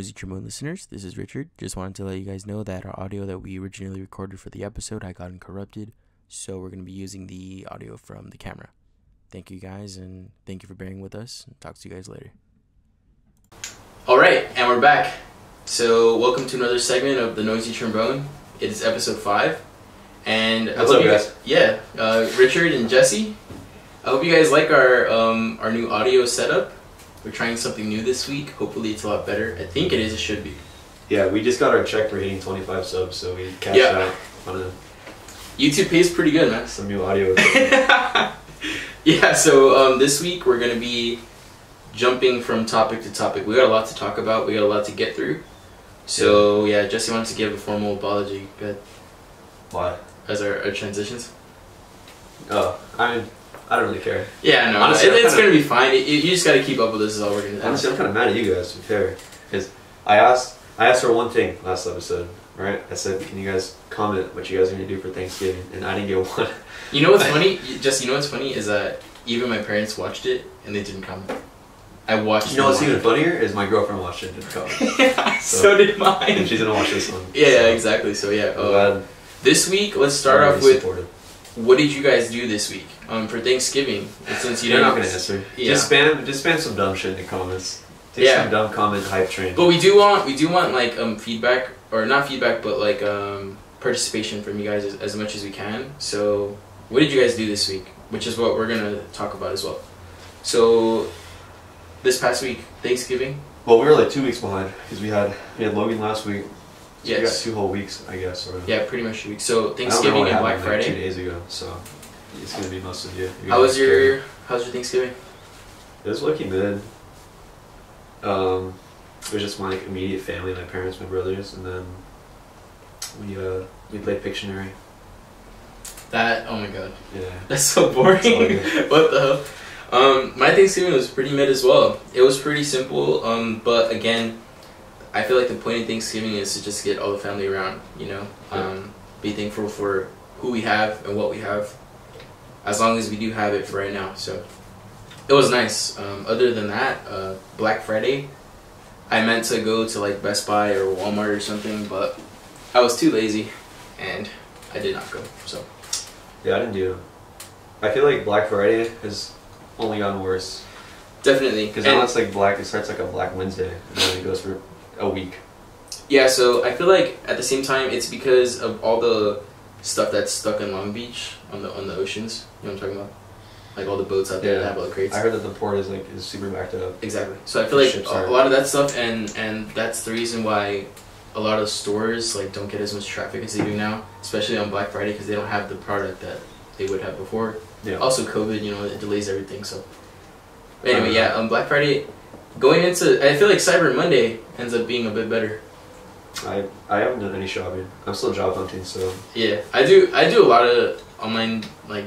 Noisy Trombone listeners, this is Richard. Just wanted to let you guys know that our audio that we originally recorded for the episode had gotten corrupted, so we're going to be using the audio from the camera. Thank you guys, and thank you for bearing with us. Talk to you guys later. Alright, and we're back. So, welcome to another segment of the Noisy Trombone. It is episode 5. And what's up, guys? Richard and Jesse. I hope you guys like our new audio setup. We're trying something new this week. Hopefully it's a lot better. I think it is. It should be. Yeah, we just got our check for hitting 25 subs, so we cashed out on a... YouTube pays pretty good, man. Some new audio. Yeah, so this week we're going to be jumping from topic to topic. We got a lot to talk about. We got a lot to get through. So, yeah, Jesse wanted to give a formal apology. Go ahead. Why? As our transitions. Oh, I don't really care. Yeah, no, honestly, it's going to be fine. You just got to keep up with this is all we're going to do. Honestly, I'm kind of mad at you guys, to be fair. Because I asked her one thing last episode, right? I said, can you guys comment what you guys are going to do for Thanksgiving? And I didn't get one. You know what's funny? Just, you know what's funny is that even my parents watched it and they didn't comment. I watched it. You know what's even funnier is my girlfriend watched it and didn't comment. Yeah, so did mine. And she's going to watch this one. Yeah, exactly. So, yeah. This week, let's start off with... What did you guys do this week for Thanksgiving? Since They're not gonna answer. Yeah. Just spam some dumb shit in the comments. Take some dumb comment hype train. But we do want like feedback, or not feedback, but like participation from you guys as much as we can. So what did you guys do this week? Which is what we're gonna talk about as well. So this past week, Thanksgiving. Well, we were like 2 weeks behind because we had Logan last week. So yes. We got 2 whole weeks, I guess. Or yeah, pretty much 2 weeks. So Thanksgiving and Black Friday. 2 days ago, so it's gonna be most of you. How's your Thanksgiving? It was looking good. It was just my immediate family, my parents, my brothers, and then we played Pictionary. Oh my god. Yeah. That's so boring. What the hell? My Thanksgiving was pretty mid as well. It was pretty simple. But again, I feel like the point of Thanksgiving is to just get all the family around, you know, be thankful for who we have and what we have, as long as we do have it for right now. So it was nice. Other than that, Black Friday, I meant to go to like Best Buy or Walmart or something, but I was too lazy and I did not go. So yeah, I didn't do it. I feel like Black Friday has only gotten worse. Definitely. Because now it's like it starts like a Black Wednesday and then it goes for a week. Yeah, so I feel like at the same time it's because of all the stuff that's stuck in Long Beach on the oceans. You know what I'm talking about? Like all the boats out there that have all the crates. I heard that the port is super backed up. Exactly. So I feel like a lot of that stuff, and that's the reason why a lot of stores like don't get as much traffic as they do now, especially on Black Friday, because they don't have the product that they would have before. Yeah. Also COVID, you know, it delays everything. So anyway, Black Friday. Going into, I feel like Cyber Monday ends up being a bit better. I haven't done any shopping. I'm still job hunting, so yeah, I do a lot of online like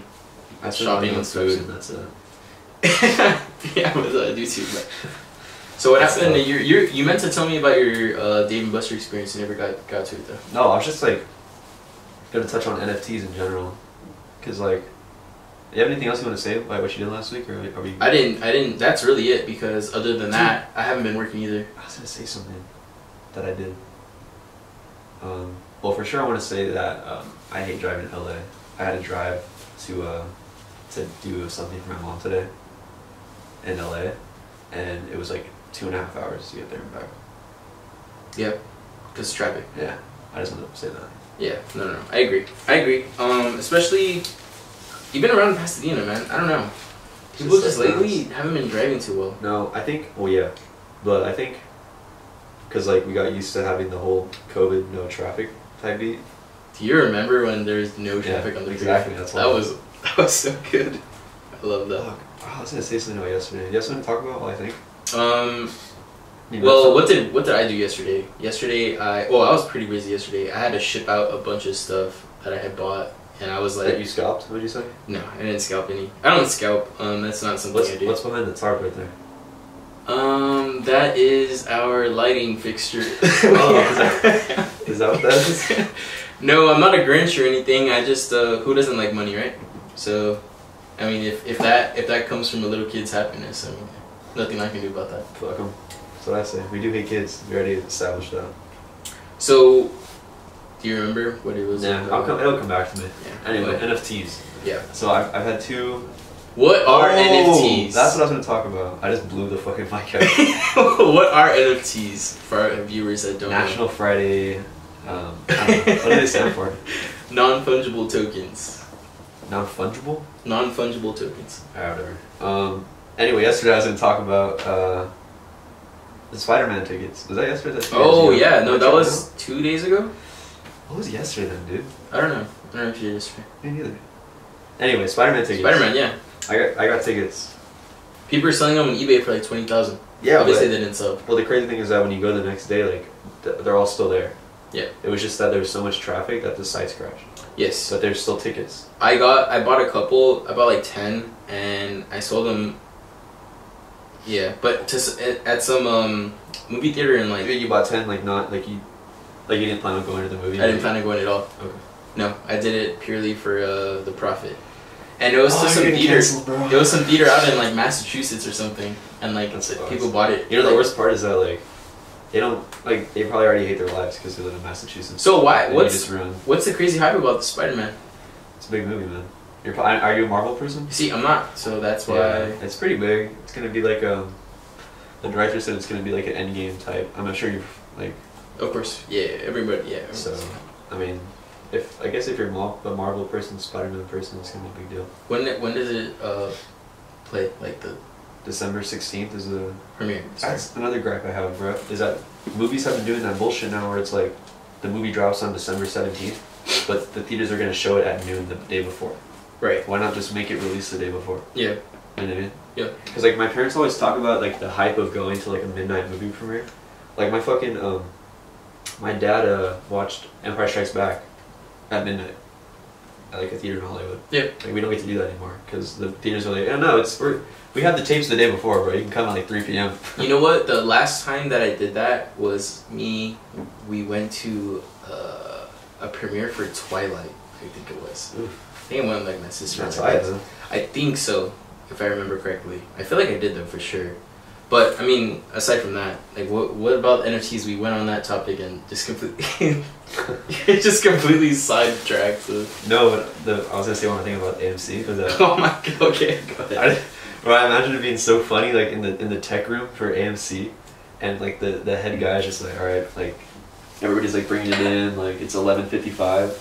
shopping and food. And that's it. Yeah, but I do too. But. So what happened? You meant to tell me about your Dave and Buster experience. You never got to it though. No, I was just like gonna touch on NFTs in general, cause like. You have anything else you want to say about what you did last week, or are we? I didn't. That's really it, because other than that, I haven't been working either. I was gonna say something that I did. Well, for sure, I want to say that I hate driving to LA. I had to drive to do something for my mom today in LA, and it was like 2.5 hours to get there and back. Yep, because traffic. Yeah, I just wanted to say that. Yeah, no, I agree. Especially. You've been around Pasadena, man. I don't know. People just lately haven't been driving too well. No, I think, well, yeah. But I think, because, like, we got used to having the whole COVID no traffic type beat. Do you remember when there's no traffic on the exactly, freeway? That's that was so good. I love that. I was going to say something about yesterday. You have something to talk about, I think? Well, what did I do yesterday? Yesterday, I was pretty busy yesterday. I had to ship out a bunch of stuff that I had bought. And I was like... That you scalped, what did you say? No, I didn't scalp any. I don't scalp. That's not something I do. What's behind the tarp right there? That is our lighting fixture. Oh, is that what that is? No, I'm not a Grinch or anything. I just, who doesn't like money, right? So, I mean, if that comes from a little kid's happiness, I mean, nothing I can do about that. Fuck 'em. That's what I say. We do hate kids. We already established that. So, do you remember what it was? Yeah, it'll come back to me. Yeah. Anyway, NFTs. Yeah. So I've had two. What are NFTs? That's what I was gonna talk about. I just blew the fucking mic out. What are NFTs for our viewers that don't National know? Friday. I don't know. What do they stand for? Non-fungible tokens. Non-fungible? Non-fungible tokens. Alright, whatever. Anyway, yesterday I was gonna talk about the Spider-Man tickets. Was that yesterday? Oh yeah, no, that was 2 days ago. What was yesterday then, dude? I don't know. I don't know if you did yesterday. Me neither. Anyway, Spider-Man tickets. Spider-Man, yeah. I got tickets. People are selling them on eBay for like 20,000. Yeah, obviously they didn't sell. Well, the crazy thing is that when you go the next day, like they're all still there. Yeah. It was just that there was so much traffic that the sites crashed. Yes. But there's still tickets. I bought a couple. I bought like 10, and I sold them. Yeah, but at some movie theater in like. You bought 10, like not like you didn't plan on going to the movie. I didn't plan on going at all. Okay. No, I did it purely for the profit. And it was to some you're theater. canceled, bro. It was some theater out in like Massachusetts or something, and like people bought it. You know, the worst part is that like they don't like they probably already hate their lives because they live in Massachusetts. So why? And What's the crazy hype about the Spider-Man? It's a big movie, man. Are you a Marvel person? See, I'm not, so that's why. Yeah, it's pretty big. It's gonna be like the director said it's gonna be like an Endgame type. I'm not sure you like. Of course, yeah. Everybody, yeah. So, I mean, I guess if you're a Marvel person, Spider-Man person, it's gonna be a big deal. When does it play? Like the December 16th is the premiere. That's another gripe I have, bro. Is that movies have been doing that bullshit now, where it's like the movie drops on December 17th, but the theaters are gonna show it at noon the day before. Right. Why not just make it release the day before? Yeah. You know what I mean? Yeah. Because like my parents always talk about like the hype of going to like a midnight movie premiere. Like my fucking my dad watched Empire Strikes Back at midnight at like a theater in Hollywood. Yeah. Like we don't get to do that anymore because the theaters are like, oh no, we have the tapes the day before, bro. You can come at like 3 p.m. You know what? The last time that I did that was we went to a premiere for Twilight. I think it was. Oof. I think I went with like my sister. That's right. I think so, if I remember correctly. I feel like I did though for sure. But I mean, aside from that, like what about NFTs? We went on that topic and just completely sidetracked. So. No, but I was gonna say one thing about AMC, but oh my god, okay, go ahead. I imagine it being so funny, like in the tech room for AMC, and like the head guy is just like, all right, like everybody's like bringing it in, like it's 11:55,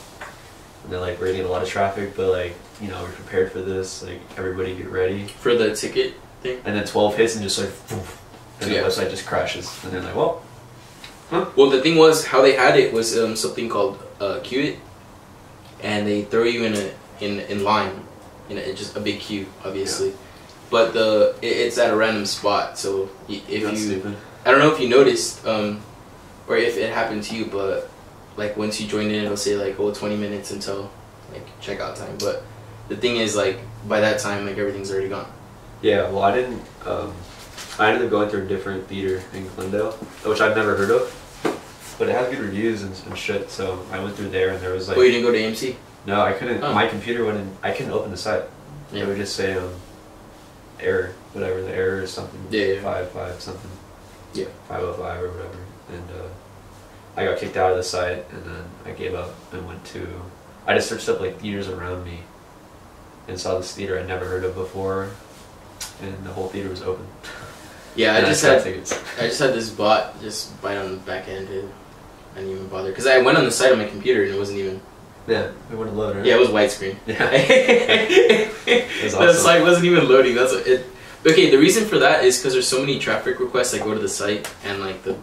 and they're like we're getting a lot of traffic, but like you know we're prepared for this, like everybody get ready for the ticket thing. And then 12 hits and just like, and the website just crashes, and they're like, well, huh? Well, the thing was how they had it was something called queue it, and they throw you in line, just a big queue, obviously. Yeah. But it's at a random spot, so I don't know if you noticed, or if it happened to you, but like once you join in, it'll say like 20 minutes until like checkout time. But the thing is, like by that time, like everything's already gone. Yeah, well, I didn't. I ended up going to a different theater in Glendale, which I've never heard of, but it has good reviews and shit. So I went through there, and there was like. Oh, you didn't go to AMC? No, I couldn't. Oh. My computer wouldn't. I couldn't open the site. Yeah. It would just say error, whatever the error is something. Yeah. 5 something. Yeah. 505 or whatever, and I got kicked out of the site, and then I gave up and went to. I just searched up like theaters around me, and saw this theater I'd never heard of before, and the whole theater was open. Yeah, I just had this bot just bite on the back end. I didn't even bother because I went on the site on my computer and it wasn't even. Yeah, it wouldn't load, right? Yeah, it was widescreen. Yeah. Awesome. The site wasn't even loading. That's what it. Okay, the reason for that is because there's so many traffic requests that go to the site and like the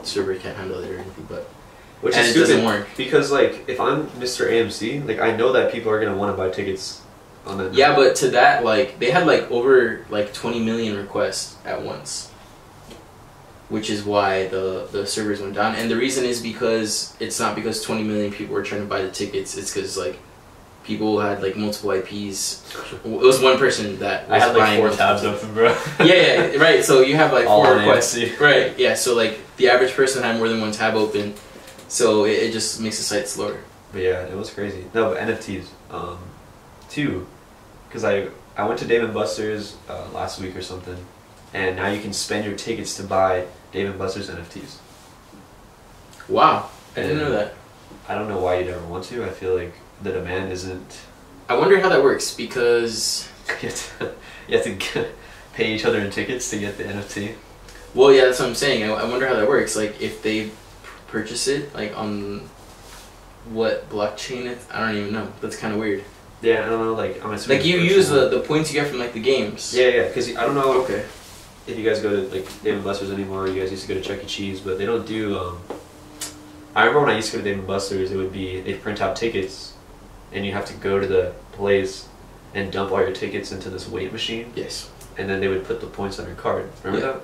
server can't handle it or anything, but which is stupid, doesn't work because like if I'm Mr. AMC, like I know that people are gonna want to buy tickets on that. Yeah, but to that like they had like over like 20 million requests at once, which is why the servers went down. And the reason is because it's not because 20 million people were trying to buy the tickets. It's because like people had like multiple IPs. It was one person that was I had like 4 tabs open, bro. yeah, right. So you have like all 4 requests, AMC. right? Yeah. So like the average person had more than 1 tab open, so it just makes the site slower. But yeah, it was crazy. No, but NFTs, too, because I went to Dave & Buster's last week or something, and now you can spend your tickets to buy Dave & Buster's NFTs. Wow, I didn't know that. I don't know why you'd ever want to. I feel like the demand isn't... I wonder how that works, because... you have to pay each other in tickets to get the NFT. Well, yeah, that's what I'm saying. I wonder how that works. Like, if they purchase it, like, on what blockchain I don't even know. That's kind of weird. Yeah, I don't know, like, I'm assuming... Like, you use the points you get from, like, the games. Yeah, because I don't know okay. if you guys go to, like, Dave & Buster's anymore, you guys used to go to Chuck E. Cheese, but they don't do, I remember when I used to go to Dave & Buster's, it would be, they'd print out tickets, and you have to go to the place and dump all your tickets into this weight machine. Yes. And then they would put the points on your card. Remember that?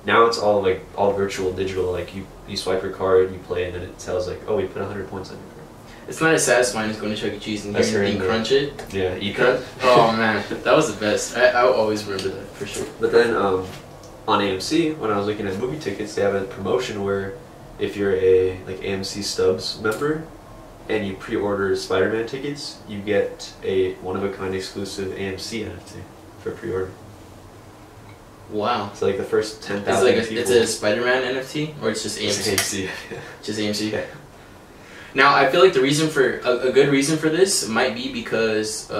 Now it's all like all virtual, digital. Like you swipe your card, you play, and then it tells like, oh, we put 100 points on your card. It's not as satisfying as going to Chuck E. Cheese and hearing crunch it. Yeah, eat that. Oh man, that was the best. I always remember that for sure. But then on AMC, when I was looking at movie tickets, they have a promotion where if you're a like AMC Stubs member and you pre-order Spider-Man tickets, you get a one-of-a-kind exclusive AMC NFT for pre-order. Wow. So like the first 10,000 people... It's a Spider-Man NFT? Or it's just AMC? It's AMC, yeah. Just AMC? Yeah. Now, I feel like the reason for... A good reason for this might be because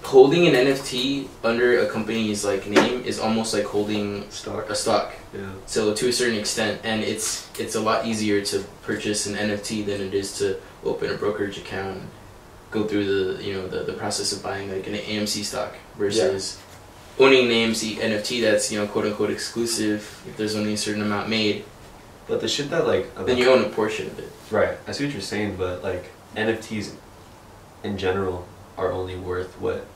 holding an NFT under a company's like name is almost like holding a stock. Yeah. So to a certain extent, and it's a lot easier to purchase an NFT than it is to open a brokerage account and go through the process of buying like an AMC stock versus... Yeah. Owning an AMC NFT that's, quote unquote exclusive, if there's only a certain amount made. But the shit that like... Then you own a portion of it. Right. I see what you're saying, but like NFTs in general are only worth what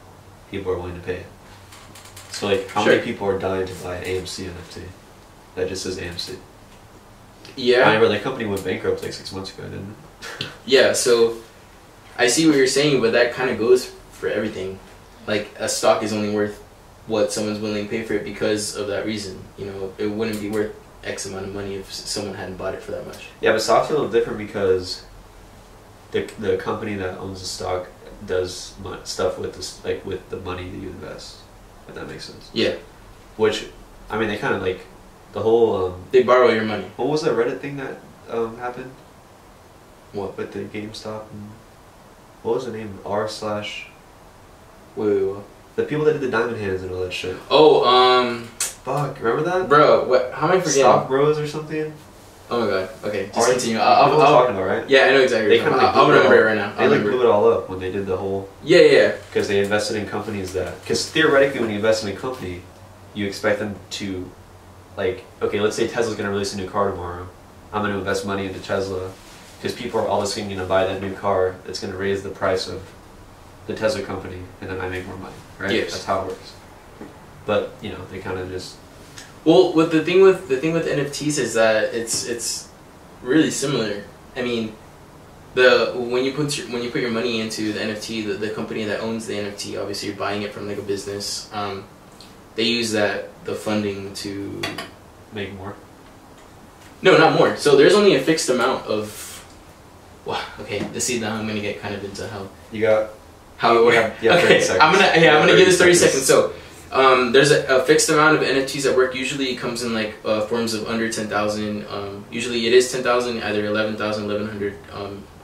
people are willing to pay. So like how many people are dying to buy an AMC NFT that just says AMC? Yeah. I remember that company went bankrupt like 6 months ago, didn't it? Yeah, so I see what you're saying, but that kind of goes for everything. Like a stock is only worth what someone's willing to pay for it because of that reason. It wouldn't be worth X amount of money if someone hadn't bought it for that much. Yeah, but stocks are a little different because the company that owns the stock does stuff with this, like with the money that you invest. If that makes sense. Yeah. Which, I mean, they kind of like the whole. They borrow your money. What was that Reddit thing that happened? What? With the GameStop. What was the name? Wait. The people that did the diamond hands and all that shit. Oh, fuck, remember that? Bro, what? How am I forgetting? Stock Bros or something? Oh my god, okay, just continue. You know what I'm talking about, right? Yeah, I know exactly what you're talking about. I'll remember it right now. They like blew it all up when they did the whole... Yeah. Because they invested in companies that... Because theoretically when you invest in a company, you expect them to... Like, okay, let's say Tesla's going to release a new car tomorrow. I'm going to invest money into Tesla. Because people are all of a sudden going to buy that new car that's going to raise the price of the Tesla company, and then I make more money, right? Yes. That's how it works. But they kind of just... Well, the thing with NFTs is that it's really similar. I mean, when you put your money into the NFT, the company that owns the NFT, obviously you're buying it from like a business. They use the funding to make more. No, not more. So there's only a fixed amount of. Wow. Okay. This is now I'm gonna get kind of into how. You got. How it works. Yeah, okay, I'm gonna give this 30 seconds. So, there's a fixed amount of NFTs that work. Usually, it comes in like forms of under 10,000. Usually, it is 10,000, either 11,000, 1100,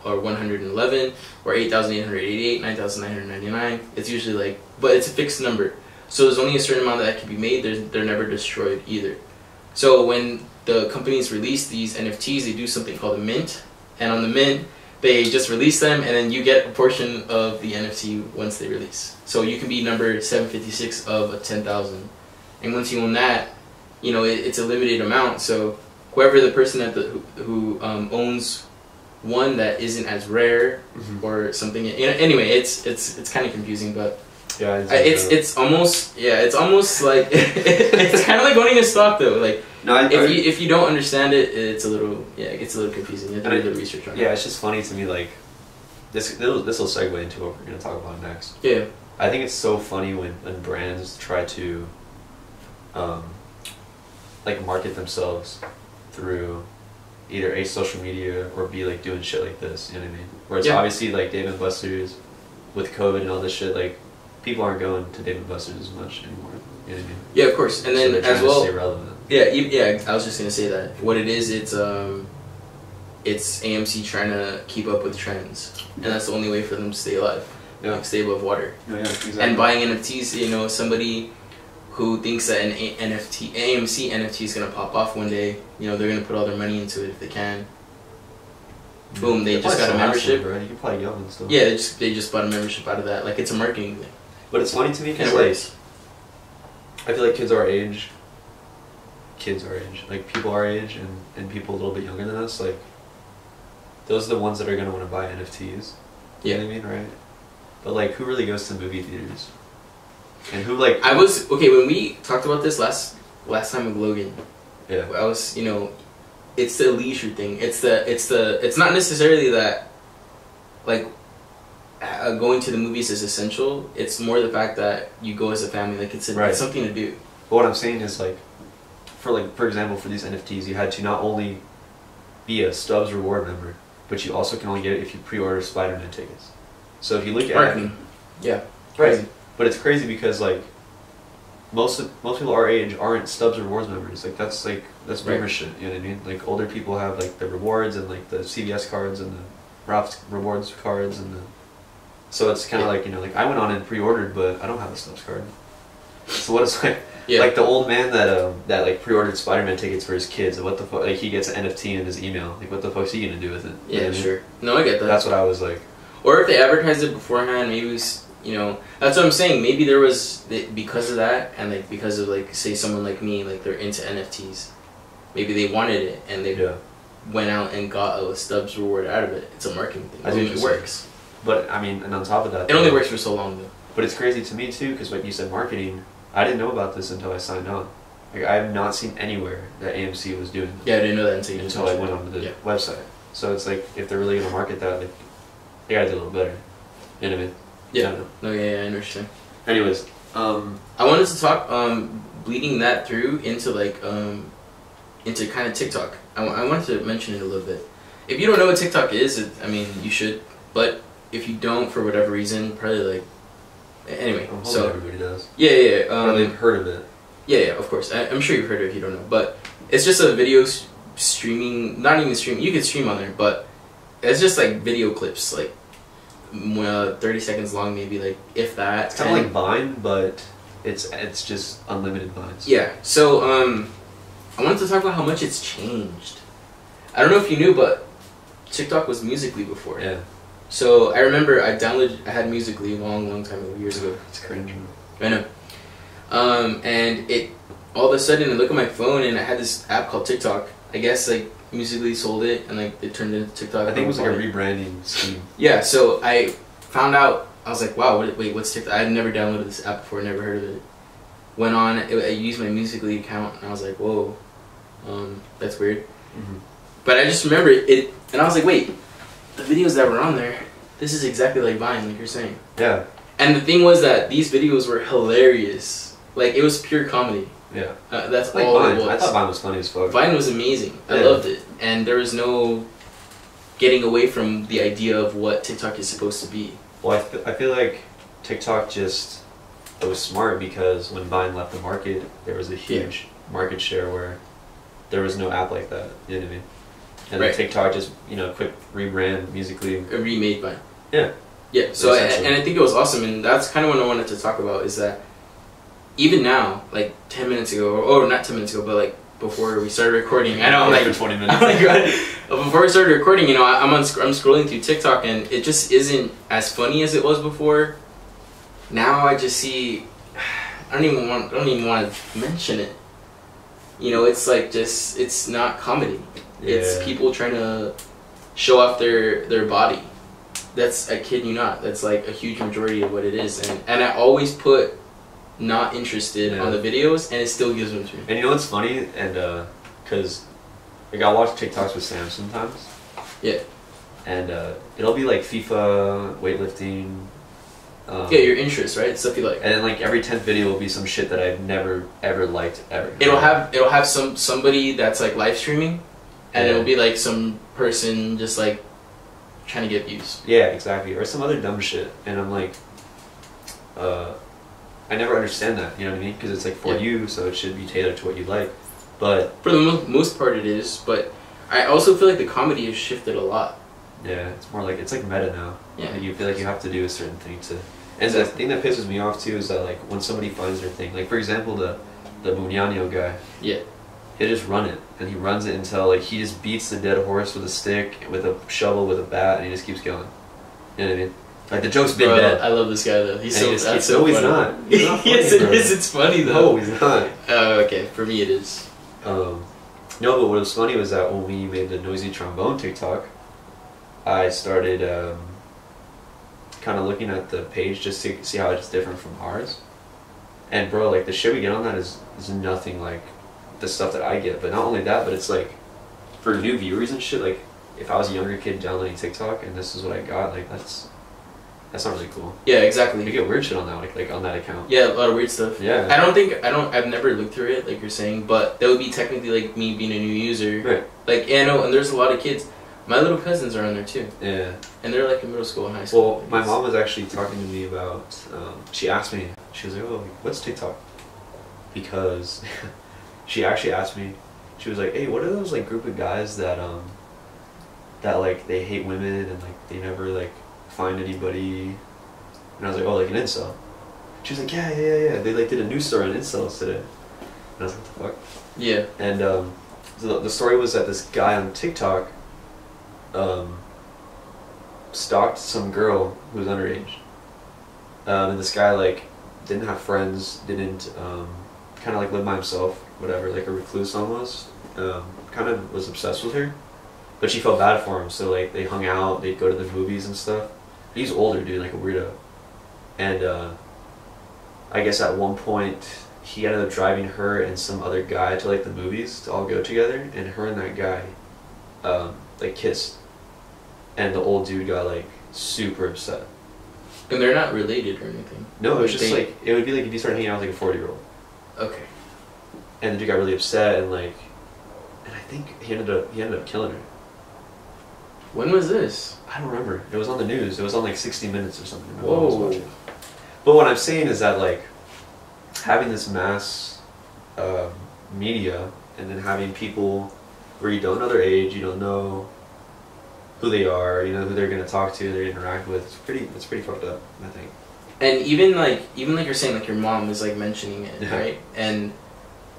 or 111, or 8,888, 9,999. It's usually like, but it's a fixed number. So there's only a certain amount that can be made. They're never destroyed either. So when the companies release these NFTs, they do something called a mint, and on the mint, they just release them, and then you get a portion of the NFT once they release. So you can be number 756 of 10,000, and once you own that, it's a limited amount. So whoever the person who owns one that isn't as rare or something, anyway, it's kind of confusing, but yeah, it's almost like it's kind of like owning a stock though. Like if you don't understand it, it gets a little confusing. You have to do a little research on it. Yeah, it's just funny to me, like this will segue into what we're gonna talk about next. Yeah, I think it's so funny when brands try to like market themselves through either A, social media, or B, like doing shit like this. You know what I mean? Where it's obviously like Dave & Buster's with COVID and all this shit, like people aren't going to Dave & Buster's as much anymore. You know what I mean? Yeah, of course. And then so as well, to stay relevant. Yeah. I was just gonna say that. What it is, it's AMC trying to keep up with trends, and that's the only way for them to stay alive. Yeah. Like stay above water. Yeah, exactly. And buying NFTs, you know, somebody who thinks that an AMC NFT is gonna pop off one day, you know, they're gonna put all their money into it if they can. Boom, they just got a membership. Right? You can probably get one still. Yeah, they just bought a membership out of that. Like, it's a marketing thing. But it's funny to me because, And it works. I feel like kids our age, like people our age and people a little bit younger than us, like, those are the ones that are going to want to buy NFTs. You know what I mean, right? But, like, who really goes to movie theaters? And who, like... Okay, when we talked about this last time with Logan, yeah. I was, you know... It's the leisure thing. It's not necessarily that, like, going to the movies is essential. It's more the fact that you go as a family. Like, it's something to do. But what I'm saying is, like, for example, for these NFTs, you had to not only be a Stubbs reward member, but you also can only get it if you pre-order Spider-Man tickets. So if you look at it, yeah, right. But it's crazy because, like, most people our age aren't Stubbs rewards members. Like, that's boomer shit. You know what I mean? Like, older people have, like, the rewards and, like, the CVS cards and the Ralph's rewards cards and the. So it's kind of like, you know, like, I went on and pre-ordered, but I don't have a Stubbs card. So what is like? Yeah. Like the old man that like pre-ordered Spider-Man tickets for his kids. What the fuck? Like, he gets an NFT in his email. Like, what the fuck's he gonna do with it? Yeah, you know sure. No, I get that. That's what I was like. Or if they advertised it beforehand, maybe it was, you know, that's what I'm saying. Maybe there was, because of that, and like because of, like, say someone like me, like, they're into NFTs. Maybe they wanted it and they went out and got a Stubbs reward out of it. It's a marketing thing. I mean, it works. But I mean, and on top of that, it only works for so long though. But it's crazy to me too, because like you said, marketing. I didn't know about this until I signed on. Like, I have not seen anywhere that AMC was doing this. Yeah, I didn't know that until I went onto the website. So it's like, if they're really gonna market that, like, they gotta do a little better. You know what I mean? Yeah. No, yeah, I understand. Anyways, I wanted to talk, bleeding that through into, like, into kind of TikTok. I wanted to mention it a little bit. If you don't know what TikTok is, I mean, you should. But if you don't, for whatever reason, probably, like, anyway. So everybody does. Yeah. Or they've heard of it. Yeah, of course. I'm sure you've heard of it if you don't know. But it's just a video streaming. Not even streaming. You can stream on there, but it's just like video clips, like 30 seconds long, maybe, like, if that. It's kind of like Vine, but it's just unlimited Vines. Yeah. So I wanted to talk about how much it's changed. I don't know if you knew, but TikTok was Musical.ly before. Yeah. So I remember I had Musical.ly a long time ago, years ago. It's cringe. I know. And it, all of a sudden, I look at my phone and I had this app called TikTok. I guess, like, Musical.ly sold it and, like, it turned into TikTok. I think it was like a rebranding scheme. Yeah, so I found out, I was like, wow, wait, what's TikTok? I had never downloaded this app before, never heard of it. Went on, I used my Musical.ly account and I was like, whoa, that's weird. Mm-hmm. But I just remember it, and I was like, wait, the videos that were on there, this is exactly like Vine, like you're saying. Yeah. And the thing was that these videos were hilarious. Like, it was pure comedy. Yeah. That's like all Vine. it was. I thought Vine was funny as fuck. Vine was amazing. I loved it. And there was no getting away from the idea of what TikTok is supposed to be. Well, I feel like TikTok just, it was smart because when Vine left the market, there was a huge market share where there was no app like that. You know what I mean? And then TikTok just, you know, quick rebrand, Musical.ly. Remade Vine. Yeah. Yeah, so and I think it was awesome, and that's kind of what I wanted to talk about, is that even now, like 10 minutes ago, or not 10 minutes ago, but like before we started recording, I know I'm like for 20 minutes. I'm like, before we started recording, you know, I'm scrolling through TikTok and it just isn't as funny as it was before. Now I just see, I don't even want to mention it. You know, it's like just, it's not comedy. Yeah. It's people trying to show off their body. That's, I kid you not, that's like a huge majority of what it is. And I always put not interested on the videos, and it still gives them to me. And you know what's funny? And because like, I'll watch TikToks with Sam sometimes. Yeah. And it'll be like FIFA, weightlifting. Yeah, your interests, right? Stuff you like. And then like every 10th video will be some shit that I've never ever liked ever. It'll have somebody that's like live streaming, and it'll be like some person just like trying to get views. Yeah, exactly. Or some other dumb shit. And I'm like, I never understand that, you know what I mean? Because it's like for you, so it should be tailored to what you like. But for the most part, it is. But I also feel like the comedy has shifted a lot. Yeah, it's more like it's like meta now. Yeah, like you feel like you have to do a certain thing to. And the thing that pisses me off too is that like when somebody finds their thing, like for example the Muñano guy. Yeah. He'll just run it, and he runs it until like he just beats the dead horse with a stick, with a shovel, with a bat, and he just keeps going. You know what I mean? Like the joke's been dead. I love this guy though. He's so that's so funny. He's not. He's not funny, yes, it is. It's funny though. No, he's not. Oh, okay. For me, it is. No, but what was funny was that when we made the Noisy Trombone TikTok, I started kind of looking at the page just to see how it's different from ours. And bro, like the shit we get on that is nothing like the stuff that I get. But not only that, but it's like for new viewers and shit. Like if I was a younger kid downloading TikTok and this is what I got, like that's not really cool. Yeah, exactly. You get weird shit on that, like on that account. Yeah, a lot of weird stuff. Yeah. I've never looked through it, like you're saying, but that would be technically like me being a new user. Right. Like, yeah, no, and there's a lot of kids. My little cousins are on there too. Yeah. And they're like in middle school and high school. Well, my mom was actually talking to me about, she asked me, she was like, oh, what's TikTok? Because she actually asked me, she was like, hey, what are those like group of guys that like they hate women and like they never like find anybody? And I was like, oh, like an incel. She was like, yeah. They like did a news story on incels today. And I was like, what the fuck? Yeah. And so the story was that this guy on TikTok stalked some girl who was underage. And this guy like didn't have friends, didn't kind of like live by himself, whatever, like a recluse almost. Kind of was obsessed with her, but she felt bad for him, so like they hung out, they'd go to the movies and stuff. He's older, dude, like a weirdo. And I guess at one point he ended up driving her and some other guy to like the movies to all go together, and her and that guy like kissed, and the old dude got like super upset. And they're not related or anything. No, it was just like it would be like if you started hanging out with like a 40-year-old. Okay. And the dude got really upset and like, and I think he ended up killing her. When was this? I don't remember. It was on the news. It was on like 60 Minutes or something. Whoa. But what I'm saying is that like having this mass media and then having people where you don't know their age, you don't know who they are, you know who they're gonna talk to, they're gonna interact with. It's pretty fucked up, I think. And even like you're saying, like your mom is like mentioning it, right? And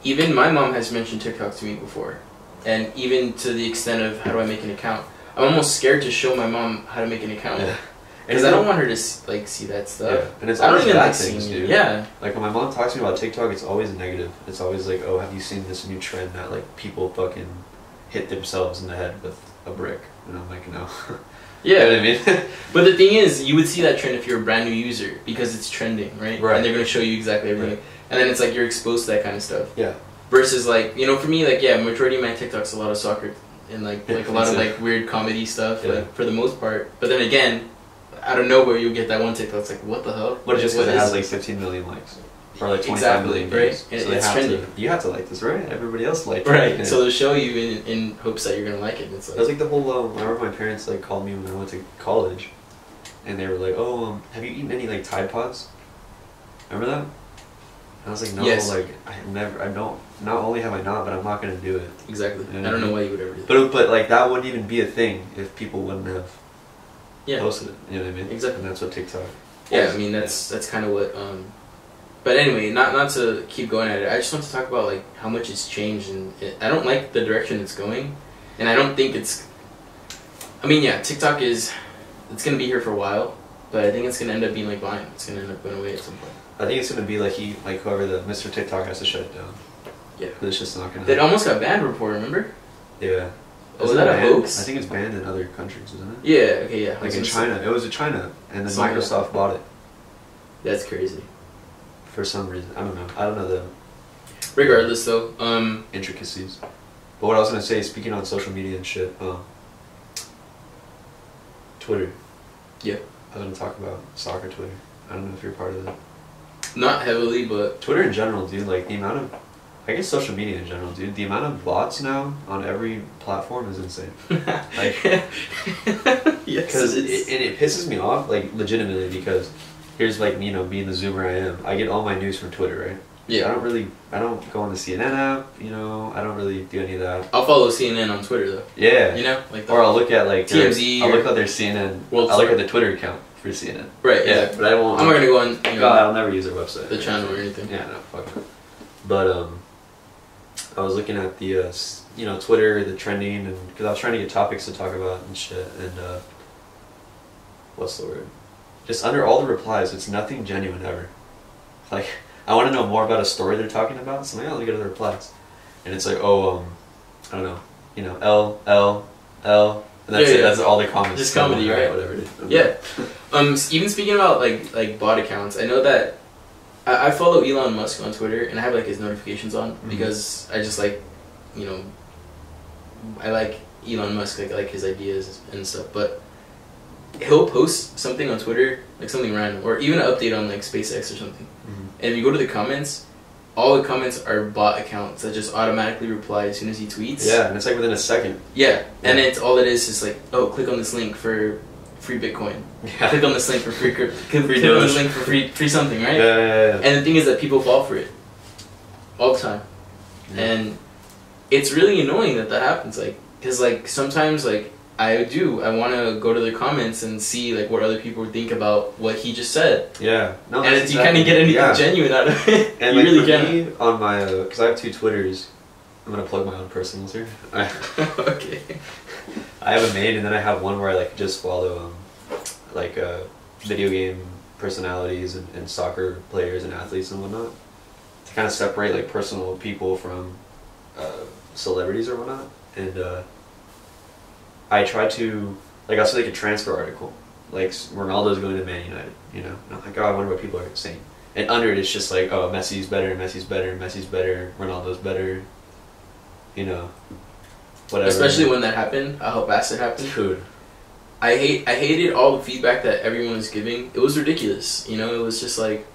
even my mom has mentioned TikTok to me before, and even to the extent of how do I make an account. I'm almost scared to show my mom how to make an account. Yeah. Because I don't want her to like see that stuff. Yeah. And it's I don't always even bad like things, seeing dude. Yeah. Like when my mom talks to me about TikTok, it's always negative. It's always like, oh, have you seen this new trend that like people fucking hit themselves in the head with a brick? And I'm like, no. Yeah. You know what I mean? But the thing is, you would see that trend if you're a brand new user because it's trending, right? Right. And they're gonna show you exactly everything. Right. And then it's like you're exposed to that kind of stuff. Yeah. Versus like, you know, for me, like, yeah, majority of my TikTok's a lot of soccer and like a lot of like weird comedy stuff, Yeah. like for the most part. But then again, out of nowhere you'll get that one TikTok. It's like, what the hell? But just because What it has is like 15 million likes. Or like 25 million views. right? So It's trending. you have to like this, right? Everybody else liked it. Right. Yeah. So they'll show you in hopes that you're gonna like it. It's That was like, like the whole, I remember my parents like called me when I went to college. And they were like, oh, have you eaten any like Tide Pods? Remember that? And I was like, no, Yes. like not only have I not, but I'm not going to do it. exactly. You know I don't know why you would ever do that. But like that wouldn't even be a thing if people wouldn't have posted it. You know what I mean? Exactly. And that's what TikTok. Yeah, I mean that's kind of what. But anyway, not to keep going at it. I just want to talk about like how much it's changed, and I don't like the direction it's going, and I don't think it's. I mean, yeah, TikTok it's gonna be here for a while, but I think it's gonna end up being like Vine. It's gonna end up going away at some point. I think it's going to be like whoever the Mr. TikTok has to shut it down. Yeah. It's just not going to. That almost got banned before, remember? Yeah. Oh, was that a hoax? I think it's banned in other countries, isn't it? Yeah. Okay. Yeah. Like in China, it was in China, and then Something Microsoft bought it That's crazy. for some reason. I don't know the Regardless, though, intricacies. But what I was gonna say, speaking on social media and shit, Twitter. Yeah. I was gonna talk about soccer Twitter. I don't know if you're part of that. not heavily, but Twitter in general, dude. Like the amount of, I guess social media in general, dude. The amount of bots now on every platform is insane. Like, yes, because it pisses me off, like legitimately, because here's like, you know, being the zoomer I am, I get all my news from Twitter, right? Yeah. I don't go on the CNN app, you know, I don't really do any of that. I'll follow CNN on Twitter though. Yeah. You know? Like or I'll look at like TMZ. I'll look at their CNN. I'll look at the Twitter account for CNN. Right, yeah. exactly. But I won't. I'm not gonna go on, you know, I'll never use their website. The channel or anything. Yeah, no, fuck it. But, I was looking at the, you know, Twitter, the trending, and because I was trying to get topics to talk about and shit, and, what's the word? Just under all the replies, it's nothing genuine ever. Like, I want to know more about a story they're talking about, so I'm like, oh, let me go to the replies. And it's like, oh, I don't know, you know, L, and that's it, that's all the comments. Just comedy, right? Whatever it is. Yeah. Even speaking about, like bot accounts, I know that I follow Elon Musk on Twitter, and I have, like, his notifications on, because I just, like, you know, I like Elon Musk, like his ideas and stuff, but he'll post something on Twitter, like something random, or even an update on like SpaceX or something. And if you go to the comments, all the comments are bot accounts that just automatically reply as soon as he tweets. Yeah, and it's like within a second. Yeah, and it's all it is like, oh, click on this link for free Bitcoin. Yeah. Click on this link for free crypto. Click on this link for free something, right? Yeah. And the thing is that people fall for it all the time, and it's really annoying that happens. Like, because like sometimes like I want to go to the comments and see like what other people think about what he just said. Yeah, no, and if you kind of get anything genuine out of it, and you like really for can. me, on my, because I have 2 Twitters, I'm gonna plug my own personals here. Okay. I have a main, and then I have one where I like just follow like video game personalities and soccer players and athletes and whatnot, to kind of separate like personal people from celebrities or whatnot. And I try to, like, I'll see like a transfer article, like Ronaldo's going to Man United, you know, and I'm like, oh, I wonder what people are saying. And under it, it's just like, oh, Messi's better, Ronaldo's better, you know, whatever. Especially when that happened, how fast it happened. Dude. I hated all the feedback that everyone was giving. It was ridiculous, you know. It was just like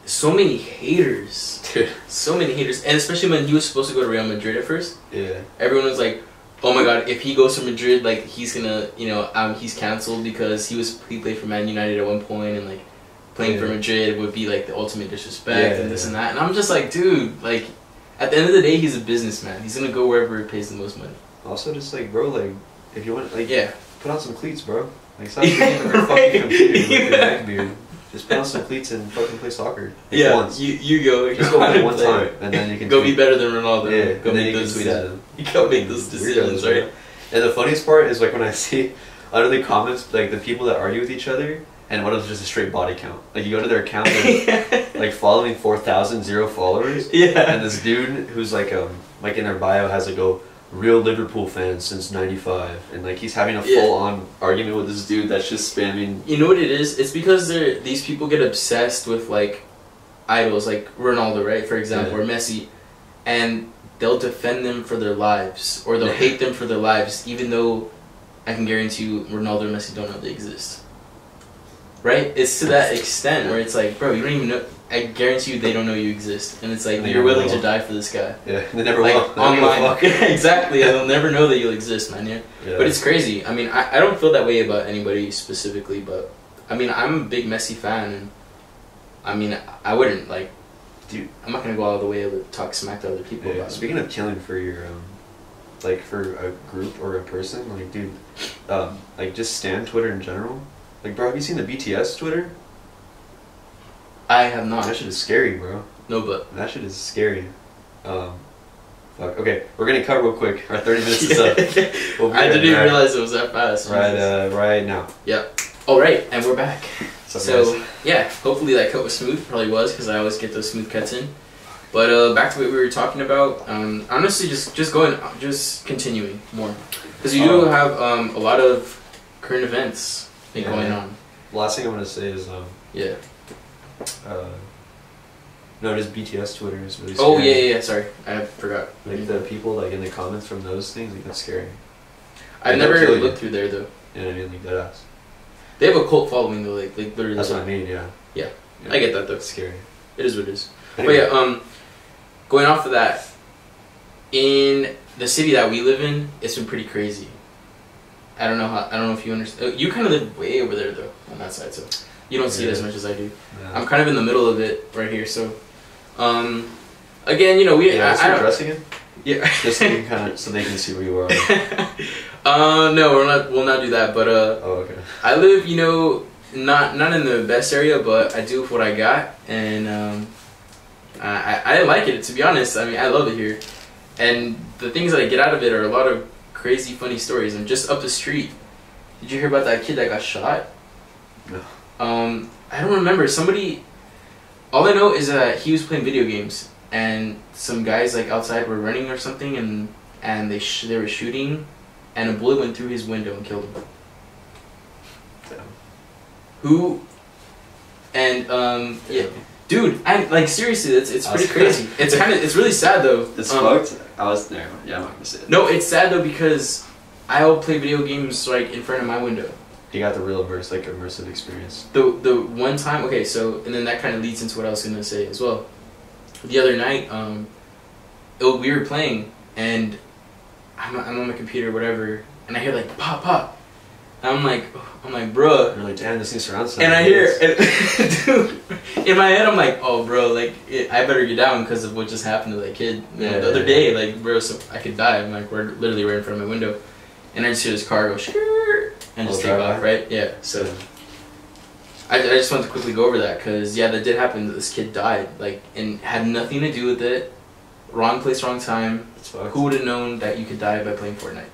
so many haters, dude. So many haters, and especially when he was supposed to go to Real Madrid at first. Yeah. Everyone was like, "Oh my God, if he goes to Madrid, like he's gonna, you know, he's canceled because he played for Man United at one point, and like playing for Madrid would be like the ultimate disrespect and this and that." And I'm just like, dude, like at the end of the day, he's a businessman. He's gonna go wherever it pays the most money. Also, just like, bro, like if you want, like, put on some cleats, bro. Like, stop being on your fucking computer with your neck beard. Just put on some cleats and fucking play soccer. Like, once. You go. Just go play one time, and then you can go be better than Ronaldo. Yeah, go and then make you those can tweet at him. You go make those decisions, right? And the funniest part is like when I see under the comments, like the people that argue with each other, and one of them is just a straight body count. Like you go to their account, like following 4,000 followers. Yeah. And this dude who's like in their bio has like a real Liverpool fan since '95, and like he's having a full-on argument with this dude that's just spamming. You know what it is? It's because these people get obsessed with like idols, like Ronaldo, right? For example, or Messi, and they'll defend them for their lives, or they'll hate them for their lives, even though I can guarantee you Ronaldo and Messi don't know they exist. Right? It's to that extent where it's like, bro, you don't even know. I guarantee you they don't know you exist, and it's like you're willing to die for this guy. Yeah, they never like, will. Online, exactly. They'll never know that you'll exist, man. Yeah. But it's crazy. I mean, I don't feel that way about anybody specifically, but I mean, I'm a big Messi fan, and I mean, I wouldn't like. Dude, I'm not gonna go all the way to talk smack to other people about it. Speaking of killing for your, like for a group or a person, like dude, like just stan Twitter in general. Like, bro, have you seen the BTS Twitter? I have not. That shit is scary, bro. No, but that shit is scary. Fuck. Okay, we're gonna cut real quick. Our 30 minutes is up. I didn't even realize it was that fast. Right now. Yep. All right, and we're back. So yeah, hopefully that cut was smooth. Probably was, because I always get those smooth cuts in. But back to what we were talking about. Honestly, just continuing more, because you do have a lot of current events going on. Last thing I want to say is no, just BTS Twitter is really scary. Oh yeah, sorry, I forgot. Like the people like in the comments from those things, like that's scary. I've never looked through there though. Yeah, I mean, like that ass. They have a cult following though, like literally. That's what I mean, yeah. I get that though. It's scary. It is what it is. Anyway. But going off of that, in the city that we live in, it's been pretty crazy. I don't know if you understand. You kind of live way over there though, on that side, so. You don't see it as much as I do. Yeah. I'm kind of in the middle of it right here. So, again, you know, I don't dressing it. Yeah. Just so, so they can see where you are. No, we'll not do that. But oh, okay. I live, you know, not in the best area, but I do with what I got, and I like it, to be honest. I mean, I love it here, and the things that I get out of it are a lot of crazy, funny stories. I'm just up the street. Did you hear about that kid that got shot? No. I don't remember. Somebody. All I know is that he was playing video games, and some guys like outside were running or something, and they were shooting, and a bullet went through his window and killed him. Damn. Who? And yeah, dude, I like seriously, it's pretty crazy. It's really sad though. It's fucked. I was there. Yeah, I'm not gonna say it. No, it's sad though because I'll play video games like in front of my window. You got the real immersive experience. The one time, okay, so and then that kind of leads into what I was gonna say as well. The other night, we were playing and I'm on my computer, whatever, and I hear like pop pop. And I'm like, bruh. You're like, damn, this thing surrounds sound. And I hear, dude, in my head, I'm like, oh, bro, like, I better get down because of what just happened to that kid. You know, the other day, like, bro, so I could die. I'm like, we're literally right in front of my window. And I just hear this car go, and just take off, right? Yeah, so I just wanted to quickly go over that because, yeah, that did happen. This kid died, like, and had nothing to do with it. Wrong place, wrong time. Who would have known that you could die by playing Fortnite?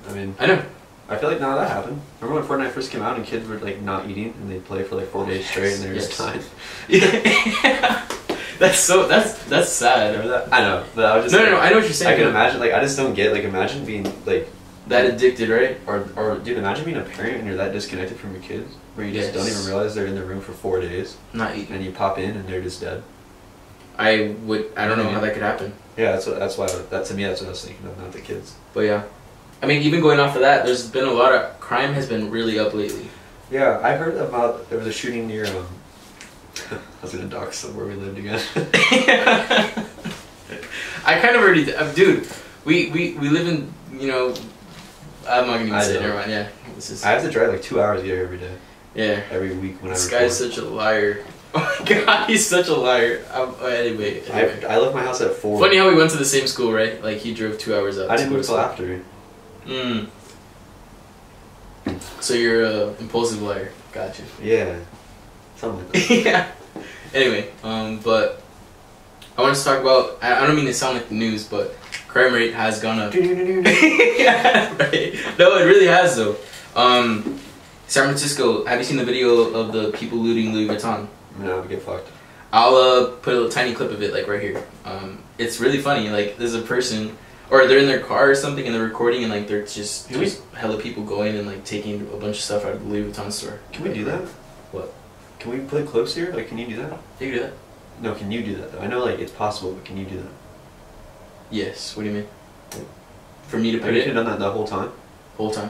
I mean, I know. I feel like none of that happened. Remember when Fortnite first came out and kids were like not eating and they'd play for like 4 days straight and they were just dying? Yeah. That's sad. Remember that? I know, but I was just no, I know what you're saying. I can imagine, like, I just don't get, like, imagine being like that addicted, right? Or dude, imagine being a parent and you're that disconnected from your kids where you just don't even realize they're in the room for 4 days. Not eating. And you pop in and they're just dead. I don't know how that could happen. Yeah, that's why to me that's what I was thinking of, not the kids. But yeah. I mean, even going off of that, there's been a lot of crime has been really up lately. Yeah, I heard about there was a shooting near I was gonna dox where we lived again. I kind of already, dude. We live in, you know. I'm not gonna even say it. Never mind. Yeah, I have to drive like 2 hours here every day. Yeah. Every week when this guy's such a liar. Oh my god, he's such a liar. Anyway. I left my house at 4. Funny how we went to the same school, right? Like he drove 2 hours up. I didn't move till after. So you're a impulsive liar. Gotcha. Yeah. Something like that. Yeah. Anyway, but I want to talk about. I don't mean to sound like the news, but crime rate has gone up. Yeah, right. No, it really has though. San Francisco. Have you seen the video of the people looting Louis Vuitton? No, we get fucked. I'll put a little tiny clip of it, like right here. It's really funny. Like there's a person, or they're in their car or something, and they're recording, and like there's just hella people going and like taking a bunch of stuff out of the Louis Vuitton store. Can we do that? What? Can we play clips here? Like, can you do that? You can do that. No, can you do that though? I know like it's possible, but can you do that? Yes. What do you mean? For me to put Have you it? done that the whole time? Whole time.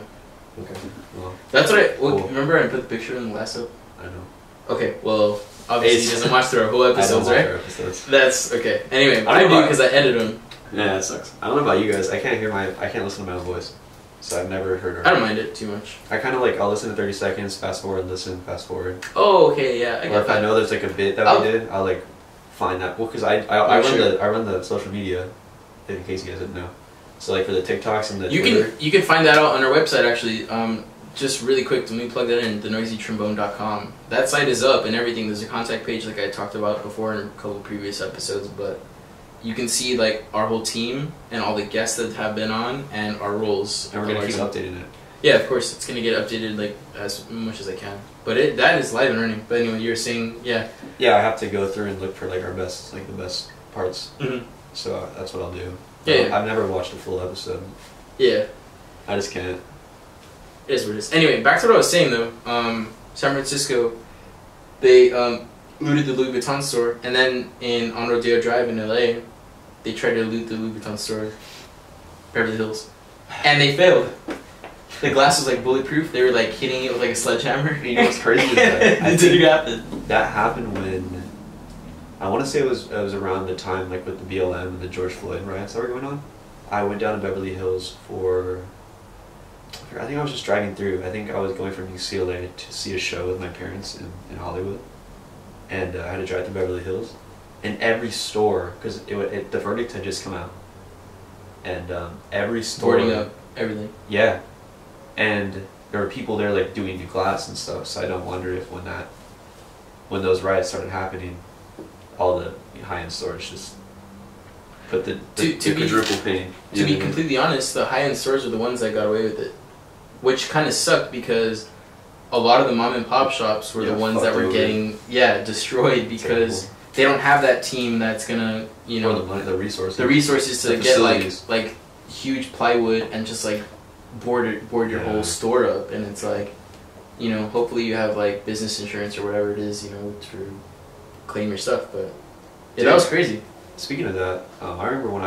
Okay. Well, that's what I. Well, cool. Remember I put the picture in the last up? I know. Okay. Well, obviously he doesn't watch through our whole episodes, right? Episodes. That's okay. Anyway, I do because I edit them. Yeah, that sucks. I don't know about you guys. I can't listen to my own voice, so I've never heard her. I don't mind it too much. I kind of like I'll listen to 30 seconds, fast forward, listen, fast forward. Oh, okay, yeah. Or if I know there's like a bit that we did, I'll like find that. Well, because I run the social media, in case you guys didn't know. So like for the TikToks and the Twitter. You can find that out on our website actually. Just really quick, let me plug that in, thenoisytrombone.com. That site is up and everything. There's a contact page like I talked about before in a couple of previous episodes, but you can see like our whole team and all the guests that have been on and our roles. And we're gonna keep updating it. Yeah, of course, it's gonna get updated like as much as I can. But that is live and running. But anyway, you were saying, yeah. Yeah, I have to go through and look for like the best parts. Mm-hmm. So that's what I'll do. Yeah. I've never watched a full episode. Yeah. I just can't. It is what it is. Anyway, back to what I was saying though. San Francisco, they looted the Louis Vuitton store, and then on Rodeo Drive in LA, they tried to loot the Louis Vuitton store, Beverly Hills, and they failed. The glass was like bulletproof. They were like hitting it with like a sledgehammer. You know what's crazy is that it didn't happen. That happened when I want to say it was around the time like with the BLM and the George Floyd riots that were going on. I went down to Beverly Hills for I think I was just driving through. I think I was going from UCLA to see a show with my parents in Hollywood, and I had to drive to Beverly Hills. And every store, because the verdict had just come out, and every store Boarding up everything. Yeah, and there were people there like doing new glass and stuff. So I don't wonder if when those riots started happening, all the high-end stores just put the quadruple pay. To be completely honest, the high-end stores are the ones that got away with it, which kind of sucked because a lot of the mom and pop shops were the ones that were getting destroyed because they don't have that team that's gonna or the money, the resources to get like huge plywood and just like board your whole store up. And it's like, hopefully you have like business insurance or whatever it is, to claim your stuff. But that was crazy. Speaking of that, I remember when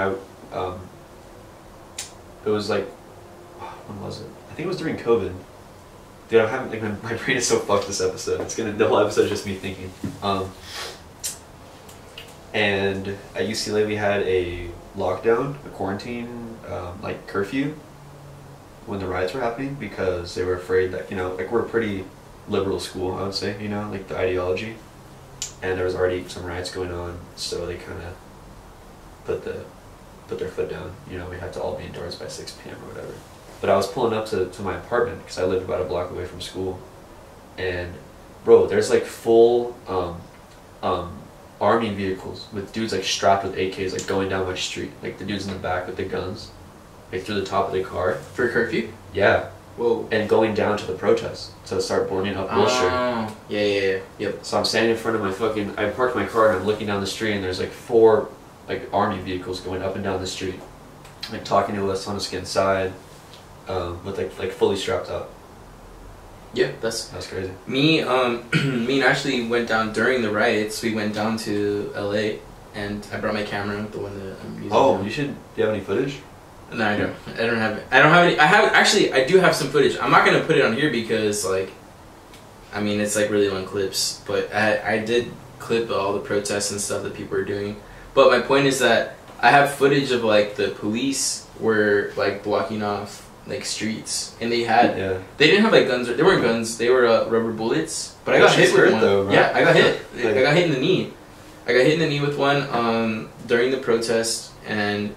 it was like, when was it? I think it was during COVID. Dude, I'm having like my brain is so fucked this episode. The whole episode is just me thinking. And at UCLA we had a lockdown, a quarantine, like curfew when the riots were happening because they were afraid that, like we're a pretty liberal school, I would say, like the ideology. And there was already some riots going on, so they kind of put their foot down. We had to all be indoors by 6 p.m. or whatever. But I was pulling up to my apartment because I lived about a block away from school, and bro, there's like full army vehicles with dudes like strapped with AKs like going down my street, like the dudes in the back with the guns, like through the top of the car for curfew. Yeah. Whoa. And going down to the protest to start boarding up Wilshire. Oh. Yeah. Yep. So I'm standing in front of I parked my car and I'm looking down the street and there's like 4 like army vehicles going up and down the street, like talking to us, telling us to get inside, with like fully strapped up. Yeah, that's crazy. Me and Ashley went down during the riots. We went down to LA, and I brought my camera, the one that I'm using. Oh, do you have any footage? No, I don't. I don't have any. I do have some footage. I'm not gonna put it on here because it's like really long clips. But I did clip all the protests and stuff that people were doing. But my point is that I have footage of like the police were like blocking off like streets, and they didn't have like guns. They weren't guns. They were rubber bullets. But I got hit with one. Though, yeah, I got hit. I got hit in the knee. I got hit in the knee with one during the protest, and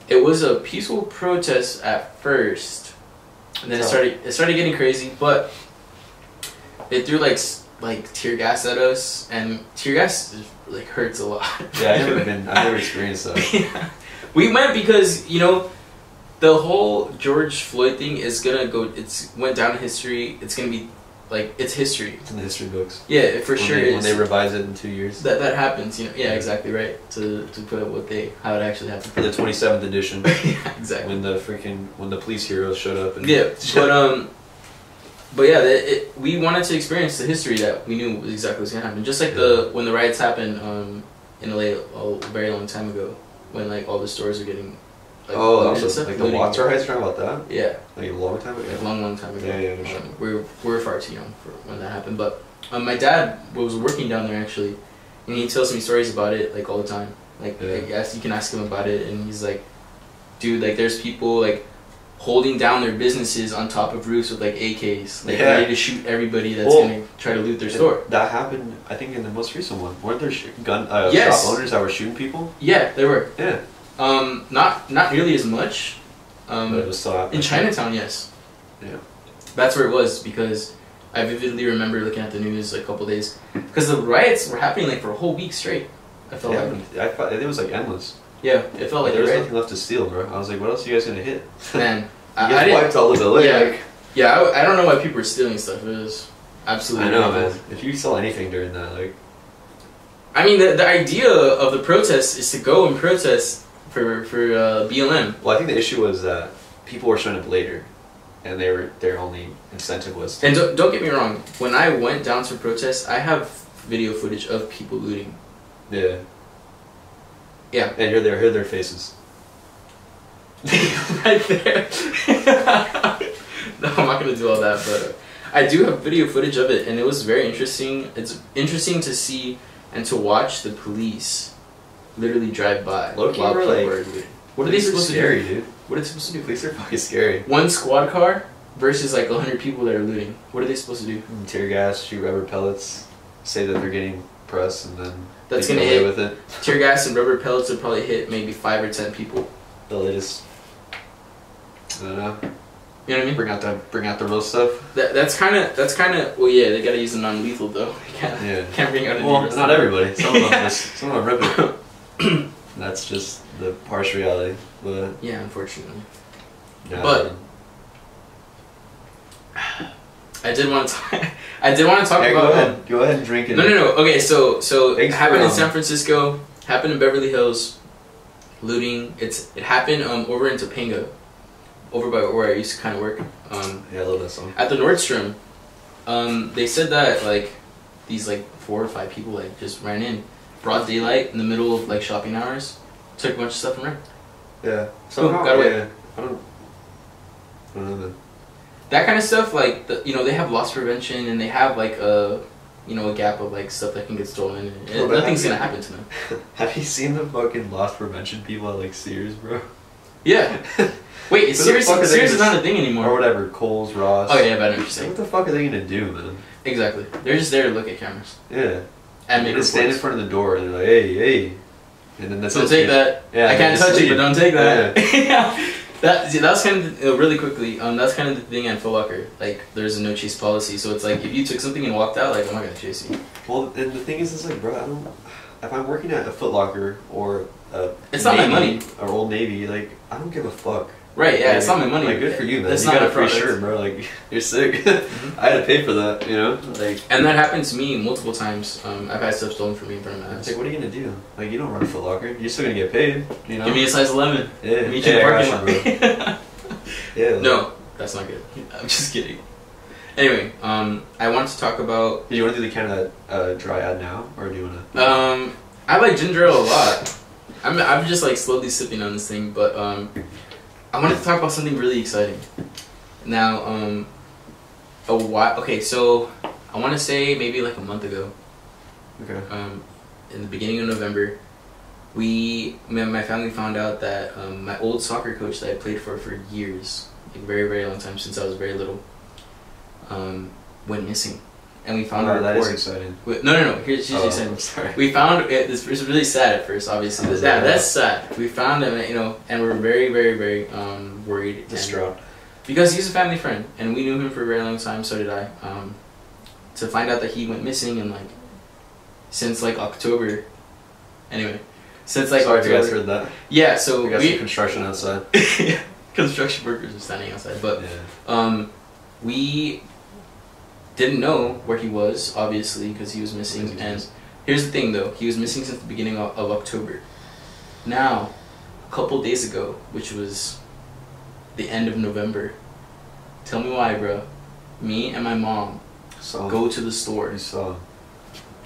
it was a peaceful protest at first, and then it started getting crazy. But they threw like tear gas at us, and tear gas like hurts a lot. Yeah, I've never experienced that. Yeah. We went because the whole George Floyd thing is gonna go. It's went down in history. It's gonna be like it's history. It's in the history books. Yeah, for sure. When they revise it in 2 years. That happens. Yeah, exactly right. To put how it actually happened. For the 27th edition. Yeah, exactly. When the police heroes showed up. But yeah, we wanted to experience the history that we knew exactly what was gonna happen. Just like when the riots happened in LA a very long time ago, when like all the stores are getting. Like the Watts riots. Talking about that? Yeah. Like a long time ago. Like long time ago. Yeah. We're far too young for when that happened. But my dad was working down there actually, and he tells me stories about it like all the time. Like you can ask him about it, and he's like, dude, like there's people like holding down their businesses on top of roofs with like AKs, like ready to shoot everybody that's gonna try to loot their store. That happened, I think, in the most recent one. Weren't there shop owners that were shooting people? Yeah, there were. Yeah. Not nearly as much. But it was still happening. In Chinatown, yes. Yeah. That's where it was because I vividly remember looking at the news like a couple days because the riots were happening like for a whole week straight. I felt I thought it was like endless. Yeah, it felt like there was nothing left to steal, bro. I was like, what else are you guys gonna hit? Man, I wiped all of LA. Yeah, I don't know why people were stealing stuff. It was absolutely. I know, man. If you sell anything during that, like. I mean, the idea of the protest is to go and protest for BLM. Well, I think the issue was that people were showing up later, and their only incentive was. And don't get me wrong. When I went down to protest, I have video footage of people looting. Yeah. Yeah. And heard their faces. Right there. No, I'm not gonna do all that, but I do have video footage of it, and it was very interesting. It's interesting to see and to watch the police literally drive by. Low-key, while like, people are looting. What are they supposed to do? Dude. What are they supposed to do? Police are fucking scary. One squad car versus like 100 people that are looting. What are they supposed to do? Tear gas, shoot rubber pellets, say that they're getting press, and then that's they gonna get away hit. with it. Tear gas and rubber pellets would probably hit maybe 5 or 10 people. The latest. I don't know. You know what I mean? Bring out the real stuff. That's kind of. Well, yeah, they gotta use the non-lethal though. Can't bring out. Well, not everybody. Some of them rip it. That's just the harsh reality. But yeah, unfortunately. Yeah, but I did want to talk. I did want to talk about. Go ahead and drink it. No. Okay, so it happened in for, San Francisco. Happened in Beverly Hills. Looting. It happened over in Topanga, over by where I used to kind of work. Yeah, I love that song. At the Nordstrom, they said that like these like 4 or 5 people like just ran in, broad daylight in the middle of like shopping hours, took a bunch of stuff and ran. Yeah. Somehow, got away. Yeah. I don't know, man. That kind of stuff, like they have loss prevention and they have like a gap of like stuff that can get stolen. And nothing's gonna happen to them. Have you seen the fucking loss prevention people at like Sears, bro? Yeah. Wait, Sears is not a thing anymore. Or whatever, Kohl's, Ross. Oh yeah, but I know what you're saying. What the fuck are they gonna do, man? Exactly. They're just there to look at cameras. Yeah. And make just stand in front of the door and they're like, hey, and then that's don't take that. Yeah, I can't touch it, but don't take that. Yeah. That's kind of really quickly. That's kind of the thing at Foot Locker. Like, there's a no chase policy, so it's like if you took something and walked out, like I'm not gonna chase you. Well, and the thing is, it's like, bro, if I'm working at a Foot Locker or it's not my money or Old Navy, like I don't give a fuck. Right? Yeah, like, it's not my money. Like, good for you, man. That's you not got a free shirt, bro. Like, you're sick. I had to pay for that, you know. Like, and that happened to me multiple times. I've had stuff stolen from me in front of my house. It's like, what are you gonna do? Like, you don't run a Foot Locker. You're still gonna get paid. You know. Give me a size 11. Yeah. Meet you in the parking lot. Bro. Yeah. No, that's not good. I'm just kidding. Anyway, I wanted to talk about. Do you want to do the Canada Dry ad now, or do you want to? I like ginger ale a lot. I'm just like slowly sipping on this thing, but I wanted to talk about something really exciting. Now, okay, so I want to say maybe like a month ago. Okay. In the beginning of November, my family found out that my old soccer coach that I played for years, like very, very long time since I was very little, went missing. And we found a report. That is exciting. No. Here's exciting. Sorry. We found it. This was really sad at first. Obviously, that's sad. We found him, and we're very, very, very worried, distraught, because he's a family friend, and we knew him for a very long time. So did I. To find out that he went missing, and like since like October. Anyway, since like Sorry October. if you guys heard that. Yeah. So we got some construction outside. Construction workers are standing outside, but yeah. We didn't know where he was, obviously, because he was missing. And here's the thing, though. He was missing since the beginning of October. Now, a couple days ago, which was the end of November, tell me why, bro. Me and my mom go to the store. You saw him.